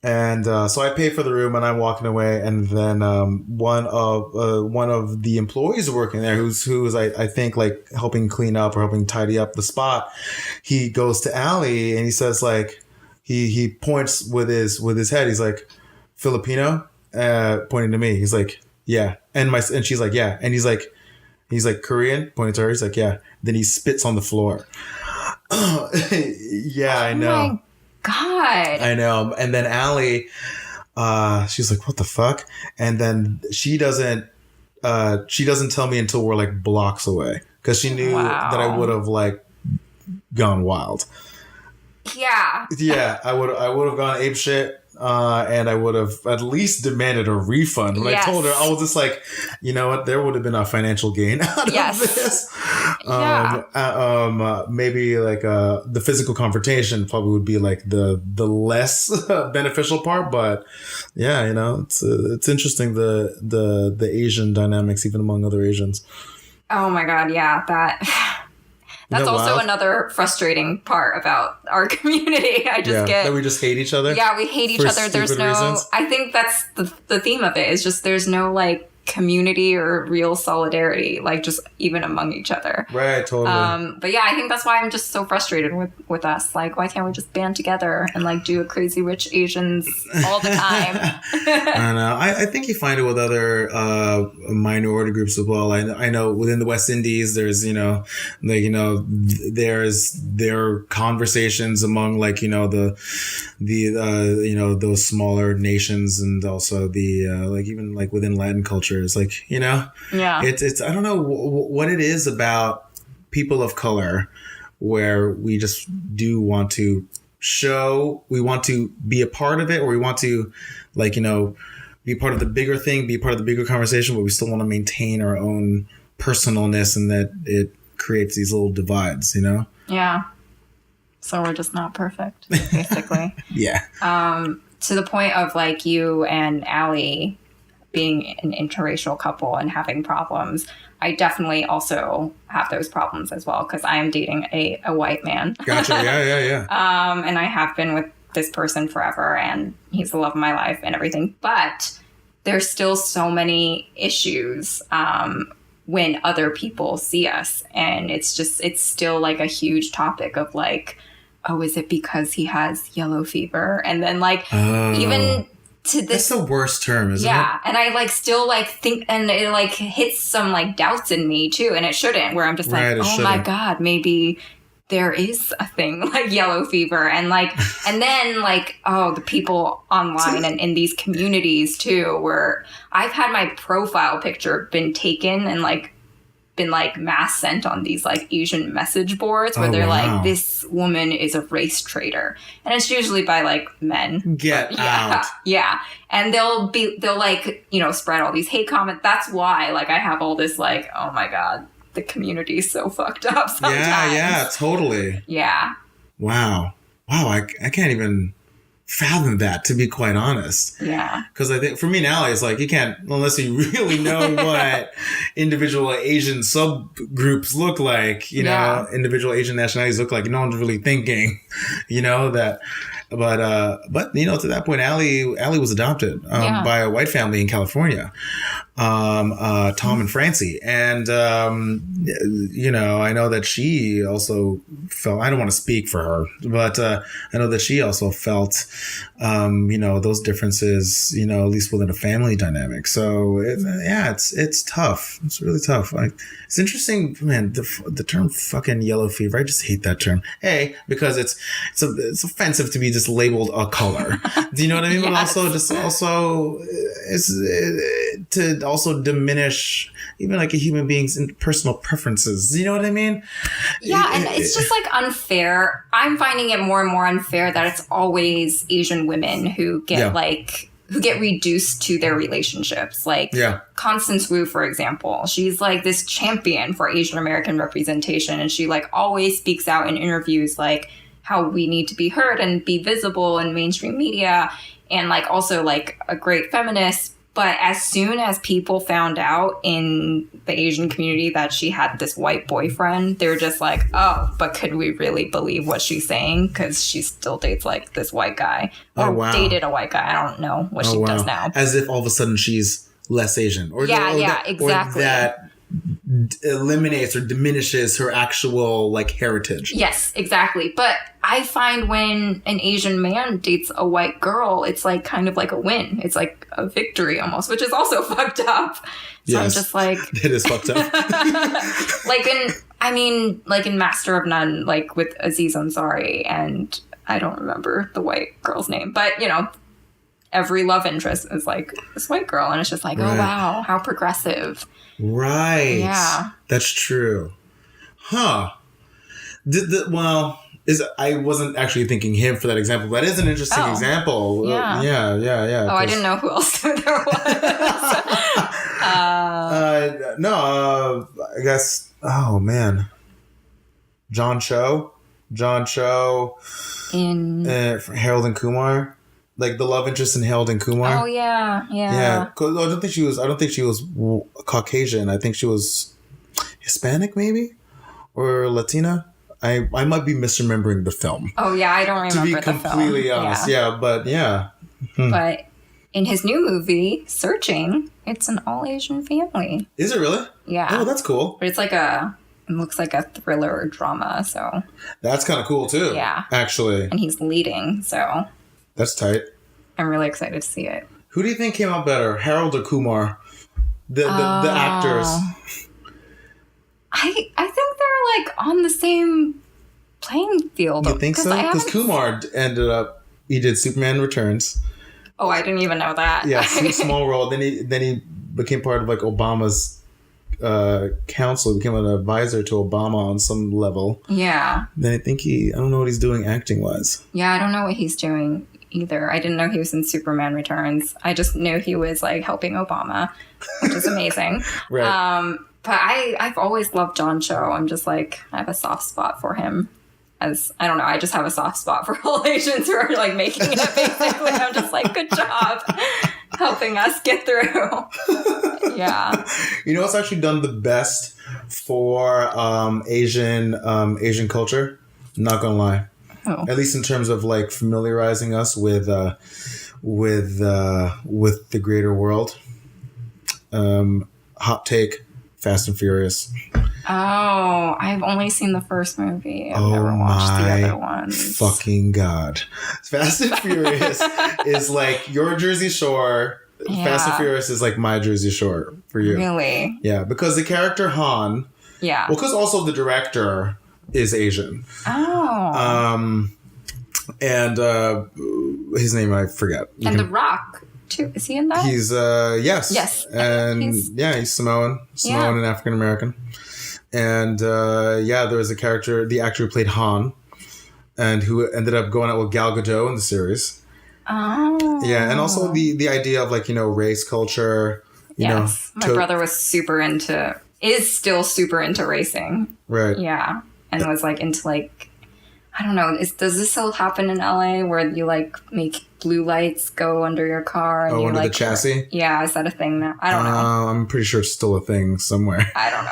And so I pay for the room, and I'm walking away. And then one of the employees working there, who's I think like helping clean up or helping tidy up the spot, he goes to Allie and he says like he points with his head. He's like, Filipino, pointing to me. He's like, yeah, and she's like, yeah, and he's like Korean, pointing to her. He's like, yeah. Then he spits on the floor. Yeah, I know. Oh my God. I know. And then Allie, she's like, what the fuck? And then she doesn't tell me until we're like blocks away, because she knew that I would have like gone wild. Yeah. Yeah, I would have gone apeshit. And I would have at least demanded a refund. When I told her, I was just like, you know what? There would have been a financial gain out of this. Maybe like the physical confrontation probably would be like the less beneficial part. But yeah, you know, it's interesting the Asian dynamics even among other Asians. Oh my God, yeah, That's also another frustrating part about our community. I just get that we just hate each other. Yeah, we hate each other. There's no reasons. I think that's the theme of it, is just there's no like community or real solidarity, like just even among each other. Right, totally. But yeah, I think that's why I'm just so frustrated with us. Like, why can't we just band together and like do a Crazy Rich Asians all the time? I know. I think you find it with other minority groups as well. I know within the West Indies, there's there are conversations among like those smaller nations, and also the like even like within Latin culture. It's like, it's I don't know what it is about people of color where we just do want to show, we want to be a part of it, or we want to like, be part of the bigger thing, be part of the bigger conversation, but we still want to maintain our own personalness, and that it creates these little divides, Yeah. So we're just not perfect, basically. Yeah. To the point of like you and Allie being an interracial couple and having problems, I definitely also have those problems as well, because I am dating a white man. Gotcha. Yeah. And I have been with this person forever, and he's the love of my life and everything. But there's still so many issues when other people see us. And it's still like a huge topic of like, oh, is it because he has yellow fever? And then like even to this, that's the worst term, isn't it? Yeah. And I like still like think, and it like hits some like doubts in me too. And it shouldn't, where I'm just like, oh my God, maybe there is a thing like yellow fever. And like, and then like, oh, the people online and in these communities too, where I've had my profile picture been taken and like been like mass sent on these like Asian message boards where they're like, this woman is a race traitor, and it's usually by like men. Get out. Yeah. And they'll like, spread all these hate comments. That's why like I have all this like, oh my God, the community is so fucked up sometimes. Yeah, totally. Yeah. Wow. I can't even fathom that, to be quite honest. Yeah. Because I think for me now, it's like you can't, unless you really know what individual Asian subgroups look like, individual Asian nationalities look like. No one's really thinking, that. But to that point, Allie was adopted by a white family in California, Tom and Francie, and I know that she also felt. I don't want to speak for her, but I know that she also felt, those differences, at least within a family dynamic. So it's tough. It's really tough. It's interesting, man. The term "fucking yellow fever." I just hate that term. Because it's offensive to be just labeled a color. Do you know what I mean? Yes. But also it's to also diminish even like a human being's personal preferences. Do you know what I mean? Yeah, and it's just like unfair. I'm finding it more and more unfair that it's always Asian women who get who get reduced to their relationships. Like Constance Wu, for example, she's like this champion for Asian American representation, and she like always speaks out in interviews like how we need to be heard and be visible in mainstream media, and like also like a great feminist. But as soon as people found out in the Asian community that she had this white boyfriend, they were just like, oh, but could we really believe what she's saying? Because she still dates like this white guy. Or dated a white guy. I don't know what she does now. As if all of a sudden she's less Asian. Exactly. Or that eliminates or diminishes her actual like heritage. Yes, exactly. But I find when an Asian man dates a white girl, it's like kind of like a win. It's like a victory almost, which is also fucked up. So yes. I'm just like, it is fucked up. like in Master of None, like with Aziz Ansari, and I don't remember the white girl's name, but every love interest is like this white girl, and it's just like, right. Oh wow, how progressive. Right. Yeah. That's true. Huh. I wasn't actually thinking him for that example, but that is an interesting example. Yeah. Yeah. Oh, I didn't know who else there was. I guess, oh man. John Cho in Harold and Kumar. Like the love interest in Harold and Kumar. Oh yeah. Cause I don't think she was Caucasian. I think she was Hispanic, maybe, or Latina. I might be misremembering the film. Oh yeah, I don't remember the film. To be completely honest, but yeah. But in his new movie, Searching, it's an all Asian family. Is it really? Yeah. Oh, that's cool. But it's like it looks like a thriller or drama. So that's kind of cool too. Yeah. Actually. And he's leading, so. That's tight. I'm really excited to see it. Who do you think came out better, Harold or Kumar? The actors. I think they're like on the same playing field. You think so? Because Kumar he did Superman Returns. Oh, I didn't even know that. Yeah, small role. Then he became part of like Obama's council. He became an advisor to Obama on some level. Yeah. Then I think I don't know what he's doing acting wise. Yeah, I don't know what he's doing either. I didn't know he was in Superman Returns. I just knew he was like helping Obama, which is amazing. Right. But I've always loved John Cho. I'm just like, I have a soft spot for him. I don't know, I just have a soft spot for all Asians who are like making it basically. I'm just like, good job helping us get through. Yeah. You know what's actually done the best for Asian culture? I'm not gonna lie. Oh. At least in terms of like familiarizing us with the greater world. Hot take: Fast and Furious. Oh, I've only seen the first movie. I've never watched the other ones. Fucking God. Fast and Furious is like your Jersey Shore. Yeah. Fast and Furious is like my Jersey Shore for you. Really? Yeah, because the character Han. Yeah. Well, because also the director is Asian. Oh. And his name I forget. The Rock too. Is he in that? He's yes. Yes. And he's Samoan and African American. And there was a character, the actor who played Han, and who ended up going out with Gal Gadot in the series. Oh. Yeah, and also the idea of like, race culture. My brother was still super into racing. Right. Yeah. And was like into like, I don't know, does this still happen in LA where you like make blue lights go under your car? And under like, the chassis? Yeah, is that a thing now? I don't know. I'm pretty sure it's still a thing somewhere. I don't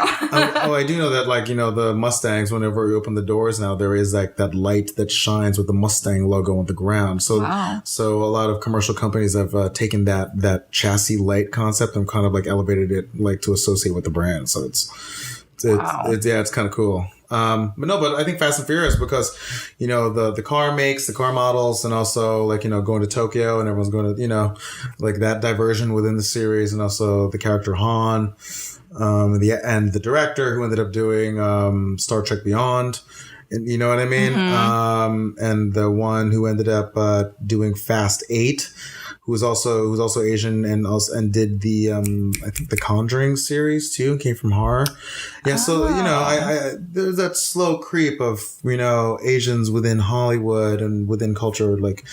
know. I do know that like, the Mustangs, whenever we open the doors now, there is like that light that shines with the Mustang logo on the ground. So, So a lot of commercial companies have taken that chassis light concept and kind of like elevated it like to associate with the brand. So it's kind of cool. But I think Fast and Furious because, the car models and also like, going to Tokyo and everyone's going to, like that diversion within the series and also the character Han, and the director who ended up doing, Star Trek Beyond. And you know what I mean? Mm-hmm. And the one who ended up, doing Fast 8, who's also Asian and did the I think the Conjuring series too, came from horror. Yeah, so I there's that slow creep of Asians within Hollywood and within culture like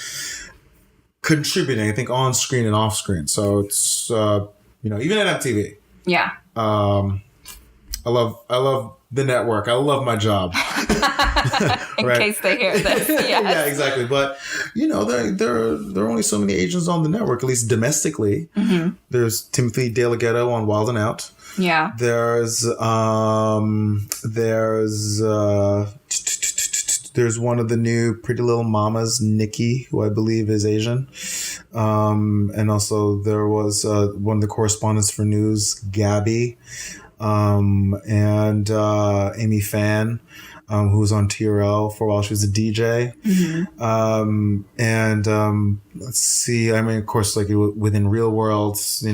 contributing, I think, on screen and off screen. So it's even at MTV. Yeah. I love the network. I love my job. In case they hear this. Yes. Yeah, exactly. But, there are only so many Asians on the network, at least domestically. Mm-hmm. There's Timothy DeLaGhetto on Wild 'N Out. Yeah. There's one of the new Pretty Little Mamas, Nikki, who I believe is Asian. And also there was one of the correspondents for news, Gabby, and Amy Fan, who was on TRL for a while. She was a DJ. Mm-hmm. Let's see. I mean, of course, like within Real Worlds,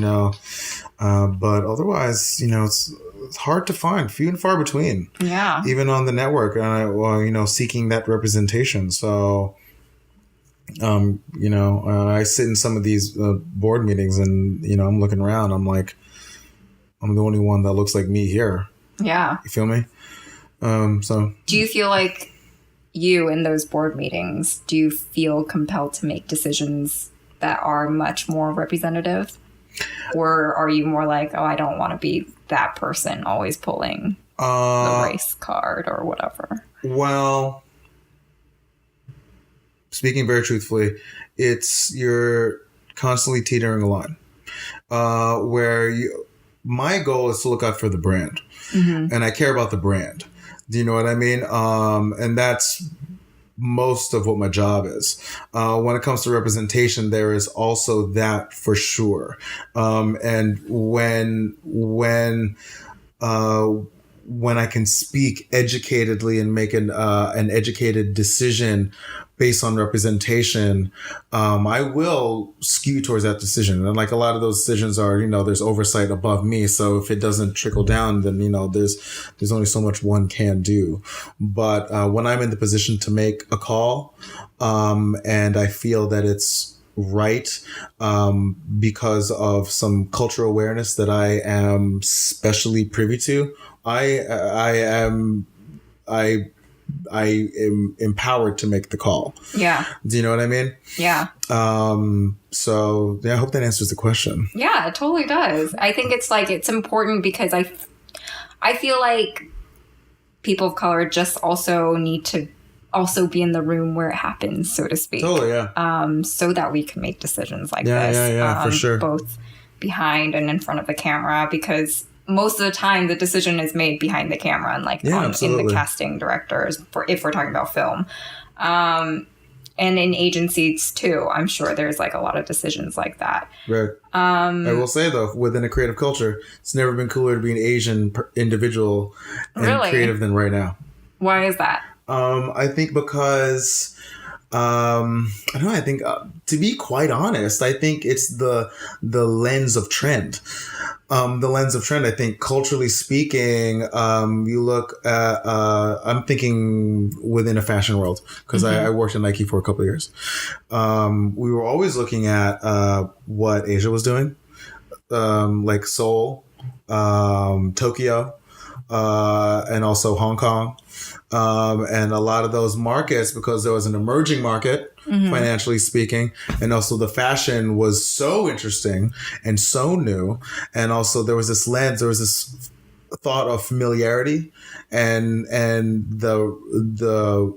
but otherwise, it's hard to find, few and far between. Yeah. Even on the network, seeking that representation. So, I sit in some of these board meetings, and I'm looking around. I'm like, I'm the only one that looks like me here. Yeah. You feel me? So. Do you feel like you in those board meetings? Do you feel compelled to make decisions that are much more representative? Or are you more like, oh, I don't want to be that person always pulling the race card or whatever? Well, speaking very truthfully, you're constantly teetering a line. My goal is to look out for the brand. Mm-hmm. And I care about the brand. Do you know what I mean? And that's most of what my job is. When it comes to representation, there is also that for sure. And when I can speak educatedly and make an educated decision based on representation, I will skew towards that decision. And like a lot of those decisions are, there's oversight above me. So if it doesn't trickle down, then, there's only so much one can do. But when I'm in the position to make a call, and I feel that it's right, because of some cultural awareness that I am specially privy to, I am empowered to make the call. Yeah. Do you know what I mean? Yeah. So yeah, I hope that answers the question. Yeah, it totally does. I think it's important because I feel like people of color just also need to also be in the room where it happens, so to speak. Totally, yeah. So that we can make decisions like this. Yeah, for sure. Both behind and in front of the camera, because most of the time the decision is made behind the camera and in the casting directors, if we're talking about film. And in agencies too, I'm sure there's a lot of decisions like that. Right. I will say though, within a creative culture, it's never been cooler to be an Asian individual and creative than right now. Why is that? I think because I don't know. I think to be quite honest, I think it's the lens of trend. The lens of trend, I think, culturally speaking, you look at, I'm thinking within a fashion world, because I worked at Nike for a couple of years. We were always looking at what Asia was doing, like Seoul, Tokyo, and also Hong Kong. And a lot of those markets, because there was an emerging market, financially speaking, and also the fashion was so interesting and so new. And also there was this lens, there was this thought of familiarity and the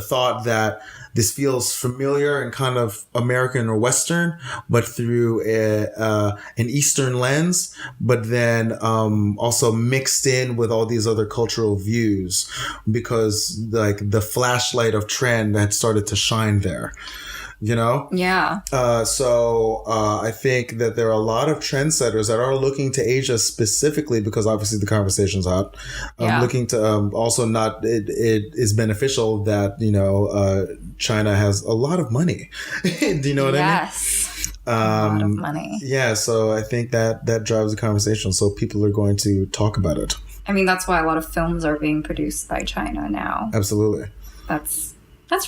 thought that this feels familiar and kind of American or Western, but through an Eastern lens, but then also mixed in with all these other cultural views, because the flashlight of trend had started to shine there. Yeah. So I think that there are a lot of trendsetters that are looking to Asia specifically, because obviously the conversation's hot. Looking to also it is beneficial that China has a lot of money. Do you know what I mean? Yes. A lot of money. Yeah. So I think that drives the conversation. So people are going to talk about it. I mean, that's why a lot of films are being produced by China now. Absolutely. That's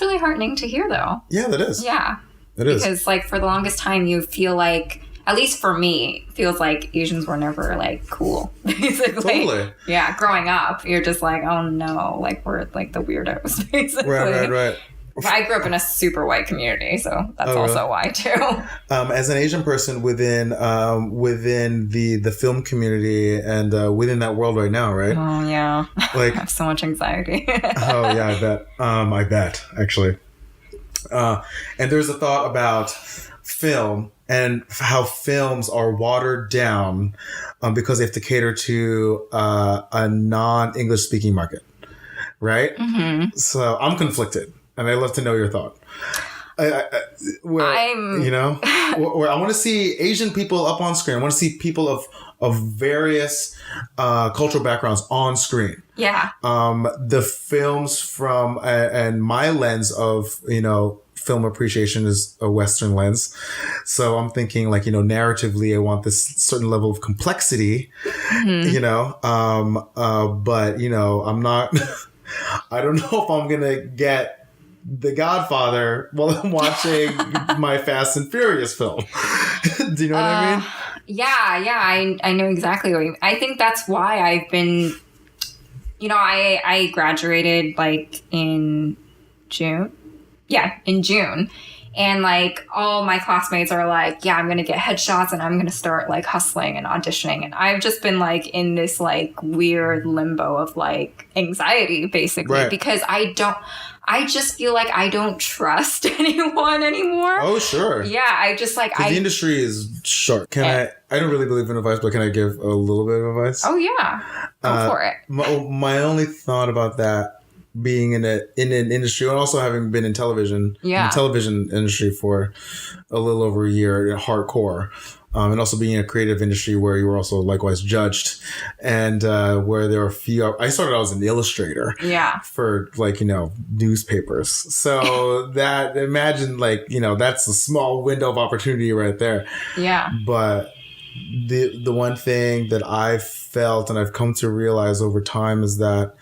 really heartening to hear, though. Yeah, that is. Yeah. It is. Because, for the longest time, you feel like, at least for me, feels like Asians were never, cool, basically. Totally. Yeah, growing up, you're just like, oh, no, we're, the weirdos, basically. Right. I grew up in a super white community, so that's also why too. As an Asian person within the film community and within that world right now, right? Oh yeah, Like I have so much anxiety. oh yeah, I bet actually. And there's a thought about film and how films are watered down because they have to cater to a non-English speaking market, right? Mm-hmm. So I'm conflicted, and I'd love to know your thought. Where I want to see Asian people up on screen. I want to see people of various cultural backgrounds on screen. Yeah. The films from and my lens of film appreciation is a Western lens, so I'm thinking like narratively I want this certain level of complexity. Mm-hmm. But I'm not. I don't know if I'm gonna get The Godfather while I'm watching my Fast and Furious film. Do you know what I mean? Yeah. I know exactly what you mean. I think that's why I've been, I graduated like in June. Yeah, in June. And like all my classmates are like, yeah, I'm going to get headshots and I'm going to start like hustling and auditioning. And I've just been like in this like weird limbo of like anxiety basically, right. Because I just feel like I don't trust anyone anymore. Oh, sure. Yeah, I just like... the industry is short. I don't really believe in advice, but can I give a little bit of advice? Oh, yeah. Go for it. My only thought about that being in an industry and also having been in television, in the television industry for a little over a year, hardcore, and also being in a creative industry where you were also likewise judged, and where there were I started out as an illustrator, for like newspapers. So that imagine like that's a small window of opportunity right there. Yeah. But the one thing that I've felt and I've come to realize over time is that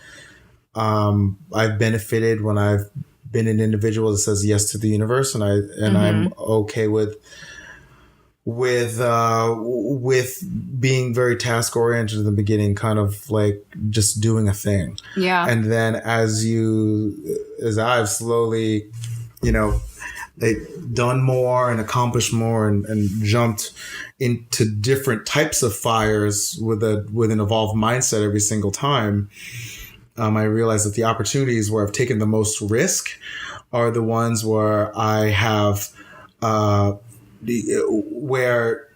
I've benefited when I've been an individual that says yes to the universe, and mm-hmm. I'm okay with being very task oriented in the beginning, kind of like just doing a thing. Yeah. And then as I've slowly, done more and accomplished more and jumped into different types of fires with an evolved mindset every single time. I realized that the opportunities where I've taken the most risk are the ones where I have, where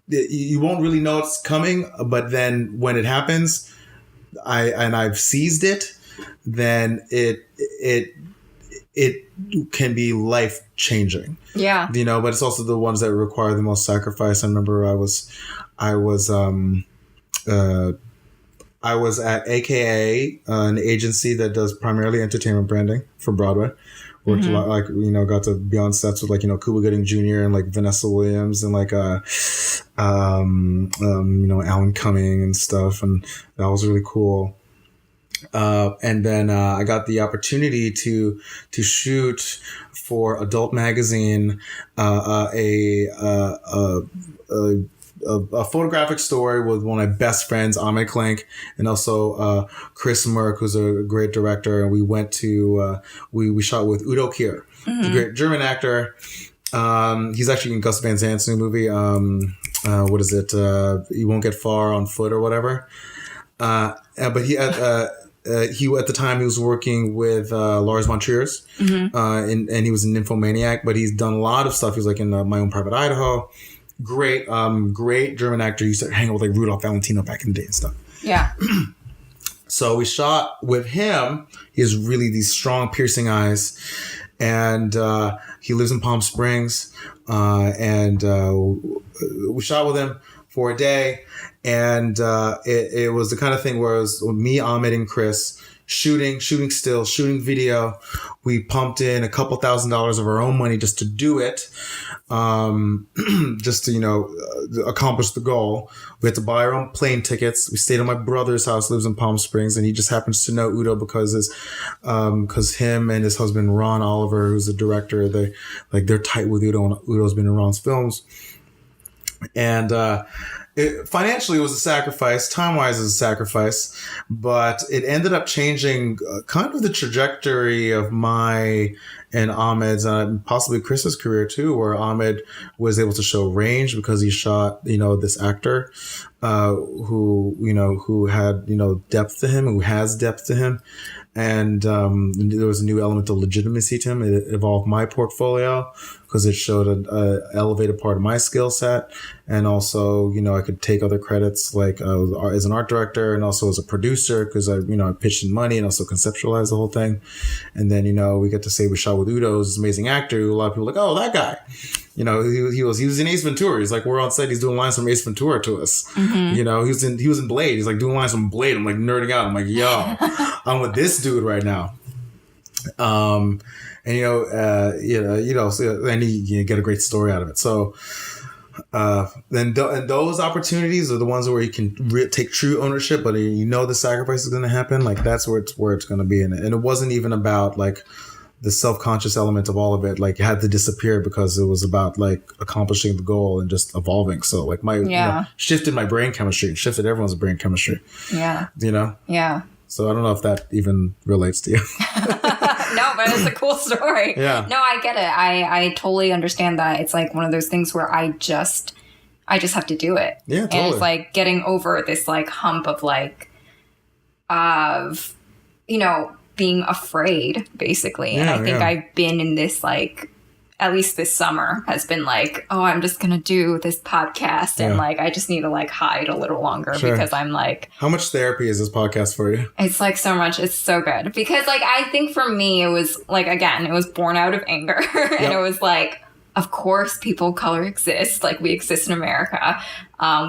you won't really know it's coming, but then when it happens, I've seized it, then it can be life changing. Yeah. But it's also the ones that require the most sacrifice. I remember I was at AKA, an agency that does primarily entertainment branding for Broadway. Worked a lot, like, got to be on sets with like, Cuba Gooding Jr. and like Vanessa Williams and like, Alan Cumming and stuff. And that was really cool. And then, I got the opportunity to shoot for Adult Magazine, a photographic story with one of my best friends, Ahmed Clank, and also Chris Merck, who's a great director. And we went to we shot with Udo Kier, mm-hmm. a great German actor. He's actually in Gus Van Sant's new movie. What is it? You Won't Get Far on Foot or whatever. But he at the time he was working with Lars von Trier's, mm-hmm. And he was an Nymphomaniac. But he's done a lot of stuff. He was like in My Own Private Idaho. Great German actor. He used to hang out with like Rudolph Valentino back in the day and stuff. Yeah. So we shot with him. He has really these strong, piercing eyes, and he lives in Palm Springs. And we shot with him for a day, and it was the kind of thing where it was me, Ahmed, and Chris shooting still, shooting video. We pumped in a couple $1,000s of our own money just to do it. Just to, accomplish the goal. We had to buy our own plane tickets. We stayed at my brother's house, lives in Palm Springs, and he just happens to know Udo because him and his husband, Ron Oliver, who's the director, they're tight with Udo, and Udo's been in Ron's films. And Financially, it was a sacrifice. Time-wise, it was a sacrifice. But it ended up changing kind of the trajectory of my and Ahmed's, possibly Chris's career too, where Ahmed was able to show range because he shot, this actor who had, depth to him, who has depth to him. And there was a new element of legitimacy to him. It evolved my portfolio because it showed an elevated part of my skill set. And also, I could take other credits like as an art director and also as a producer because I pitched in money and also conceptualized the whole thing. And then, we get to say we shot with Udo, this amazing actor who a lot of people are like, oh, that guy. He was in Ace Ventura. He's like, we're on set. He's doing lines from Ace Ventura to us. Mm-hmm. He was in Blade. He's like doing lines from Blade. I'm like nerding out. I'm like, yo, I'm with this dude right now. And you get a great story out of it. So, then those opportunities are the ones where you can take true ownership, but the sacrifice is going to happen. Like that's where it's going to be in it. And it wasn't even about like the self-conscious element of all of it. Like it had to disappear because it was about like accomplishing the goal and just evolving. So like shifted my brain chemistry, shifted everyone's brain chemistry. Yeah. Yeah. So I don't know if that even relates to you. No, but it's a cool story. Yeah. No, I get it. I totally understand that. It's like one of those things where I just have to do it. Yeah, totally. And it's like getting over this like hump of like, being afraid basically. Yeah, and I think I've been in this like, at least this summer has been like, oh, I'm just going to do this podcast. And like, I just need to like hide a little longer because I'm like. How much therapy is this podcast for you? It's like so much. It's so good because like, I think for me, it was like, again, it was born out of anger and it was like, of course, people of color exist. Like we exist in America.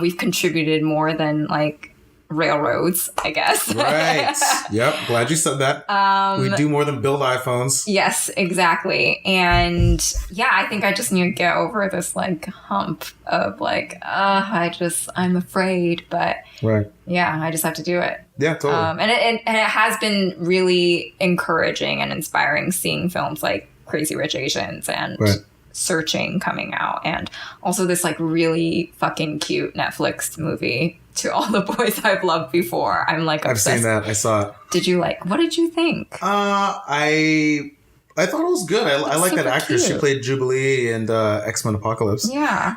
We've contributed more than like railroads, I guess. Right. Yep. Glad you said that. We do more than build iPhones. Yes, exactly. And yeah, I think I just need to get over this like hump of like, I'm afraid, but yeah, I just have to do it. Yeah, totally. And it has been really encouraging and inspiring seeing films like Crazy Rich Asians and Searching coming out, and also this like really fucking cute Netflix movie To All the Boys I've Loved Before. I'm like obsessed. I've seen that. I saw it. Did you what did you think? I thought it was good. I like that actress. Cute. She played Jubilee in X-Men Apocalypse. Yeah.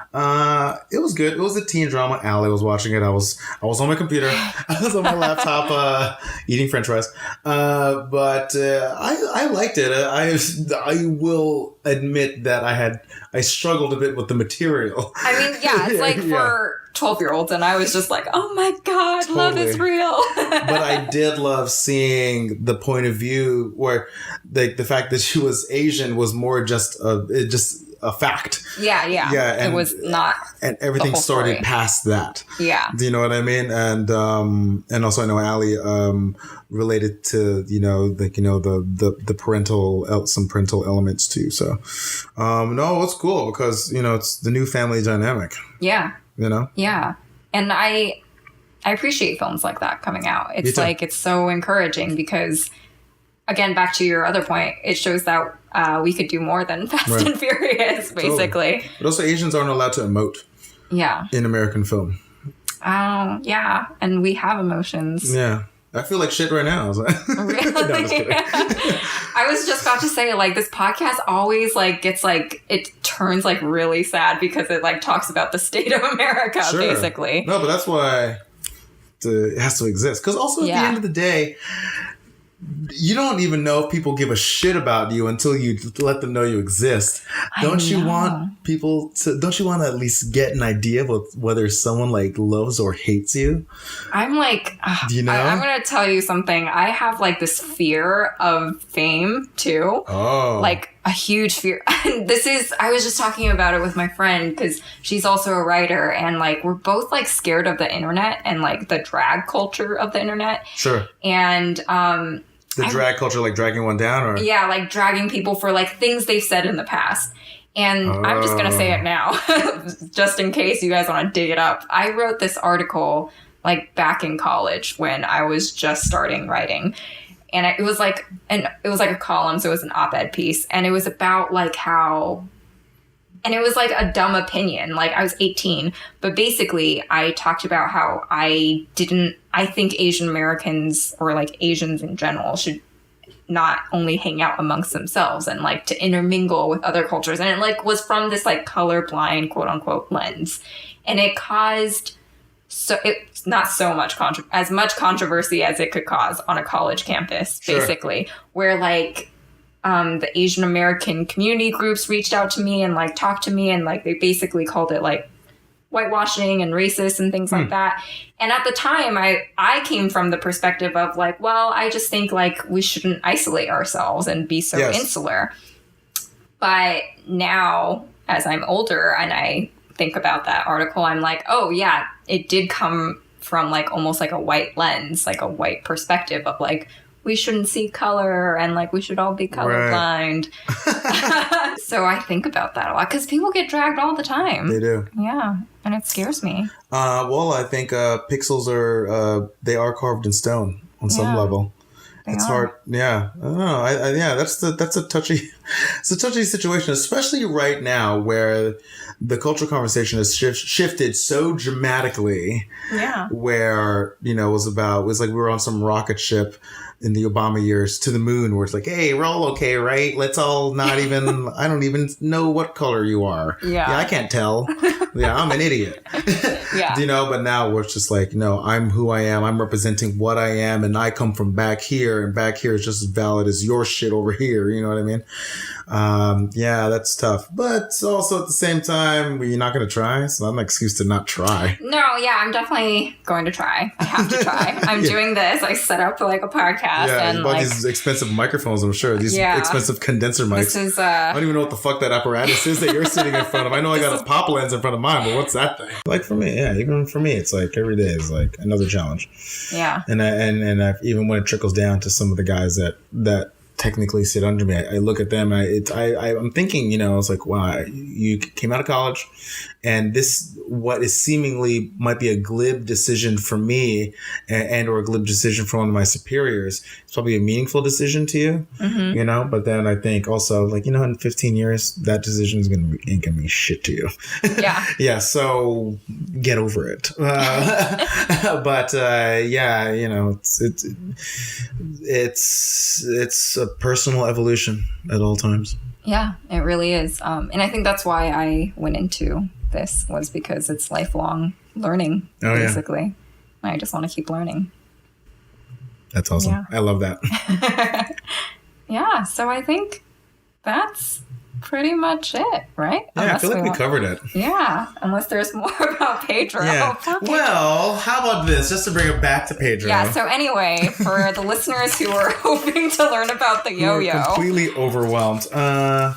It was good. It was a teen drama. Allie was watching it. I was on my computer. I was on my laptop eating French fries. But I liked it. I will admit that I struggled a bit with the material. I mean, yeah, it's like for 12-year-olds, and I was just like, oh my God, totally. Love is real. But I did love seeing the point of view where the fact that she was Asian was more just a fact. Yeah. And, it was not. And everything started story. Past that. Yeah. Do you know what I mean? And also I know Allie related to the parental some parental elements too. So no, it's cool because it's the new family dynamic. Yeah. Yeah. And I appreciate films like that coming out. It's like it's so encouraging because, again, back to your other point, it shows that we could do more than Fast and Furious, basically. Totally. But also, Asians aren't allowed to emote. Yeah. In American film. Oh, yeah. And we have emotions. Yeah. I feel like shit right now. Really? No, I'm just kidding. I was just about to say, like, this podcast always, like, gets, like, it turns, like, really sad because it, like, talks about the state of America, basically. No, but that's why it has to exist. Because also at the end of the day, you don't even know if people give a shit about you until you let them know you exist. Don't you want to at least get an idea of whether someone like loves or hates you? I'm like, do you know? I'm going to tell you something. I have like this fear of fame too. Oh. Like a huge fear. I was just talking about it with my friend because she's also a writer, and like we're both like scared of the internet and like the drag culture of the internet. Sure. And the drag culture, like dragging one down, or like dragging people for like things they've said in the past. And I'm just gonna say it now, just in case you guys want to dig it up. I wrote this article like back in college when I was just starting writing, and it was like a column, so it was an op-ed piece, and it was about like how And it was like a dumb opinion. Like I was 18, but basically I talked about how I think Asian Americans or like Asians in general should not only hang out amongst themselves and like to intermingle with other cultures. And it like was from this like colorblind quote unquote lens. And it caused it's not so much as much controversy as it could cause on a college campus, basically, where like the Asian American community groups reached out to me and like talked to me and like they basically called it like whitewashing and racist and things like that. And at the time I came from the perspective of like, well, I just think like we shouldn't isolate ourselves and be so insular. But now as I'm older and I think about that article, I'm like, oh yeah, it did come from like almost like a white lens, like a white perspective of like, we shouldn't see color and like we should all be colorblind. Right. So I think about that a lot because people get dragged all the time. They do. Yeah. And it scares me. Well, I think pixels they are carved in stone on some level. It's hard. Yeah. I don't know. That's a touchy situation, especially right now where the cultural conversation has shifted so dramatically. Yeah. Where, it was like we were on some rocket ship in the Obama years to the moon where it's like, hey, we're all okay, right? Let's all not even, I don't even know what color you are. Yeah, I can't tell. Yeah, I'm an idiot. Yeah. But now we're just like, no, I'm who I am. I'm representing what I am. And I come from back here. And back here is just as valid as your shit over here. You know what I mean? Yeah, that's tough. But also at the same time, you're not going to try. So that's an excuse to not try. No, yeah, I'm definitely going to try. I have to try. I'm doing this. I set up like a podcast. Yeah, and you bought these expensive microphones, I'm sure. These expensive condenser mics. This is, I don't even know what the fuck that apparatus is that you're sitting in front of. I know I got a pop lens in front of mine, but what's that thing? Like for me, even for me, it's like every day is like another challenge. Yeah. And I even when it trickles down to some of the guys that technically sit under me, I look at them and I'm thinking, it's like, wow, you came out of college and this, what is seemingly might be a glib decision for me and or a glib decision for one of my superiors, it's probably a meaningful decision to you, but then I think also like, in 15 years, that decision is ain't gonna be shit to you. Yeah. Yeah. So get over it. But it's a personal evolution at all times. Yeah, it really is. And I think that's why I went into this, was because it's lifelong learning, basically. Yeah. I just want to keep learning. That's awesome. Yeah. I love that. Yeah, so I think that's pretty much it, right? Yeah, I feel like we covered it. Yeah, unless there's more about Pedro. Yeah. Well, how about this? Just to bring it back to Pedro. Yeah, so anyway, for the listeners who are hoping to learn about the yo-yo. We're completely overwhelmed. How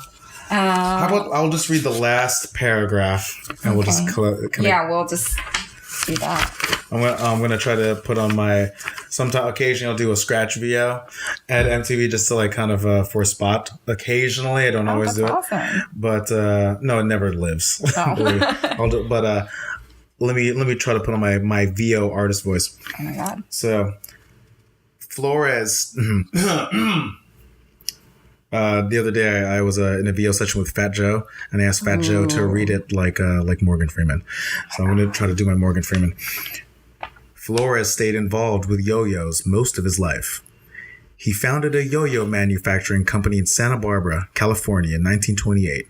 about I'll just read the last paragraph and we'll just we'll just do that. I'm gonna try to put on my occasionally I'll do a scratch video at MTV just to like kind of for a spot. Occasionally, I don't always do it, but no, it never lives. I'll do, but let me try to put on my VO artist voice. Oh my god! So Flores. The other day I was in a VO session with Fat Joe and I asked Fat Joe to read it like Morgan Freeman. So I'm going to try to do my Morgan Freeman. Flores stayed involved with yo-yos most of his life. He founded a yo-yo manufacturing company in Santa Barbara, California in 1928,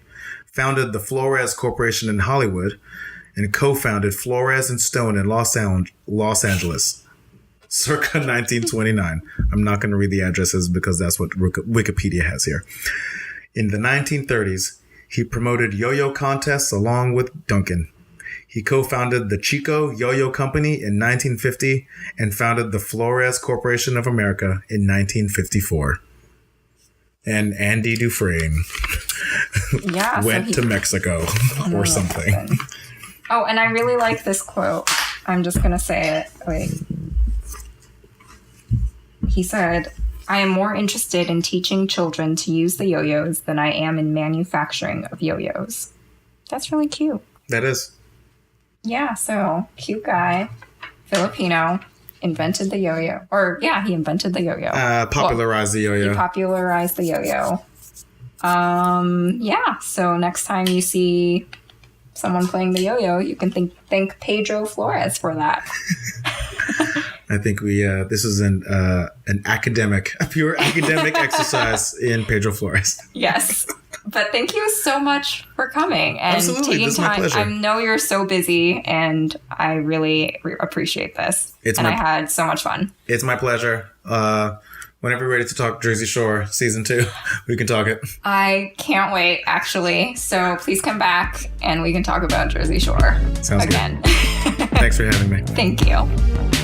founded the Flores Corporation in Hollywood, and co-founded Flores and Stone in Los Angeles. Circa 1929. I'm not going to read the addresses because that's what Wikipedia has here. In the 1930s, he promoted yo-yo contests along with Duncan. He co-founded the Chico Yo-Yo Company in 1950 and founded the Flores Corporation of America in 1954. And Andy Dufresne went to Mexico or something. Oh, and I really like this quote. I'm just going to say it. Wait. He said, I am more interested in teaching children to use the yo-yos than I am in manufacturing of yo-yos. That's really cute. That is. Yeah, so cute guy, Filipino, invented the yo-yo. Or, yeah, he invented the yo-yo. Popularized the yo-yo. He popularized the yo-yo. Yeah, so next time you see someone playing the yo-yo, you can thank Pedro Flores for that. I think this is a pure academic exercise in Pedro Flores. Yes. But thank you so much for coming and Absolutely. taking This is my time. pleasure. I know you're so busy, and I really appreciate this. I had so much fun. It's my pleasure. Whenever you're ready to talk Jersey Shore season 2, we can talk it. I can't wait, actually. So please come back and we can talk about Jersey Shore Sounds again. good. Thanks for having me. Thank you.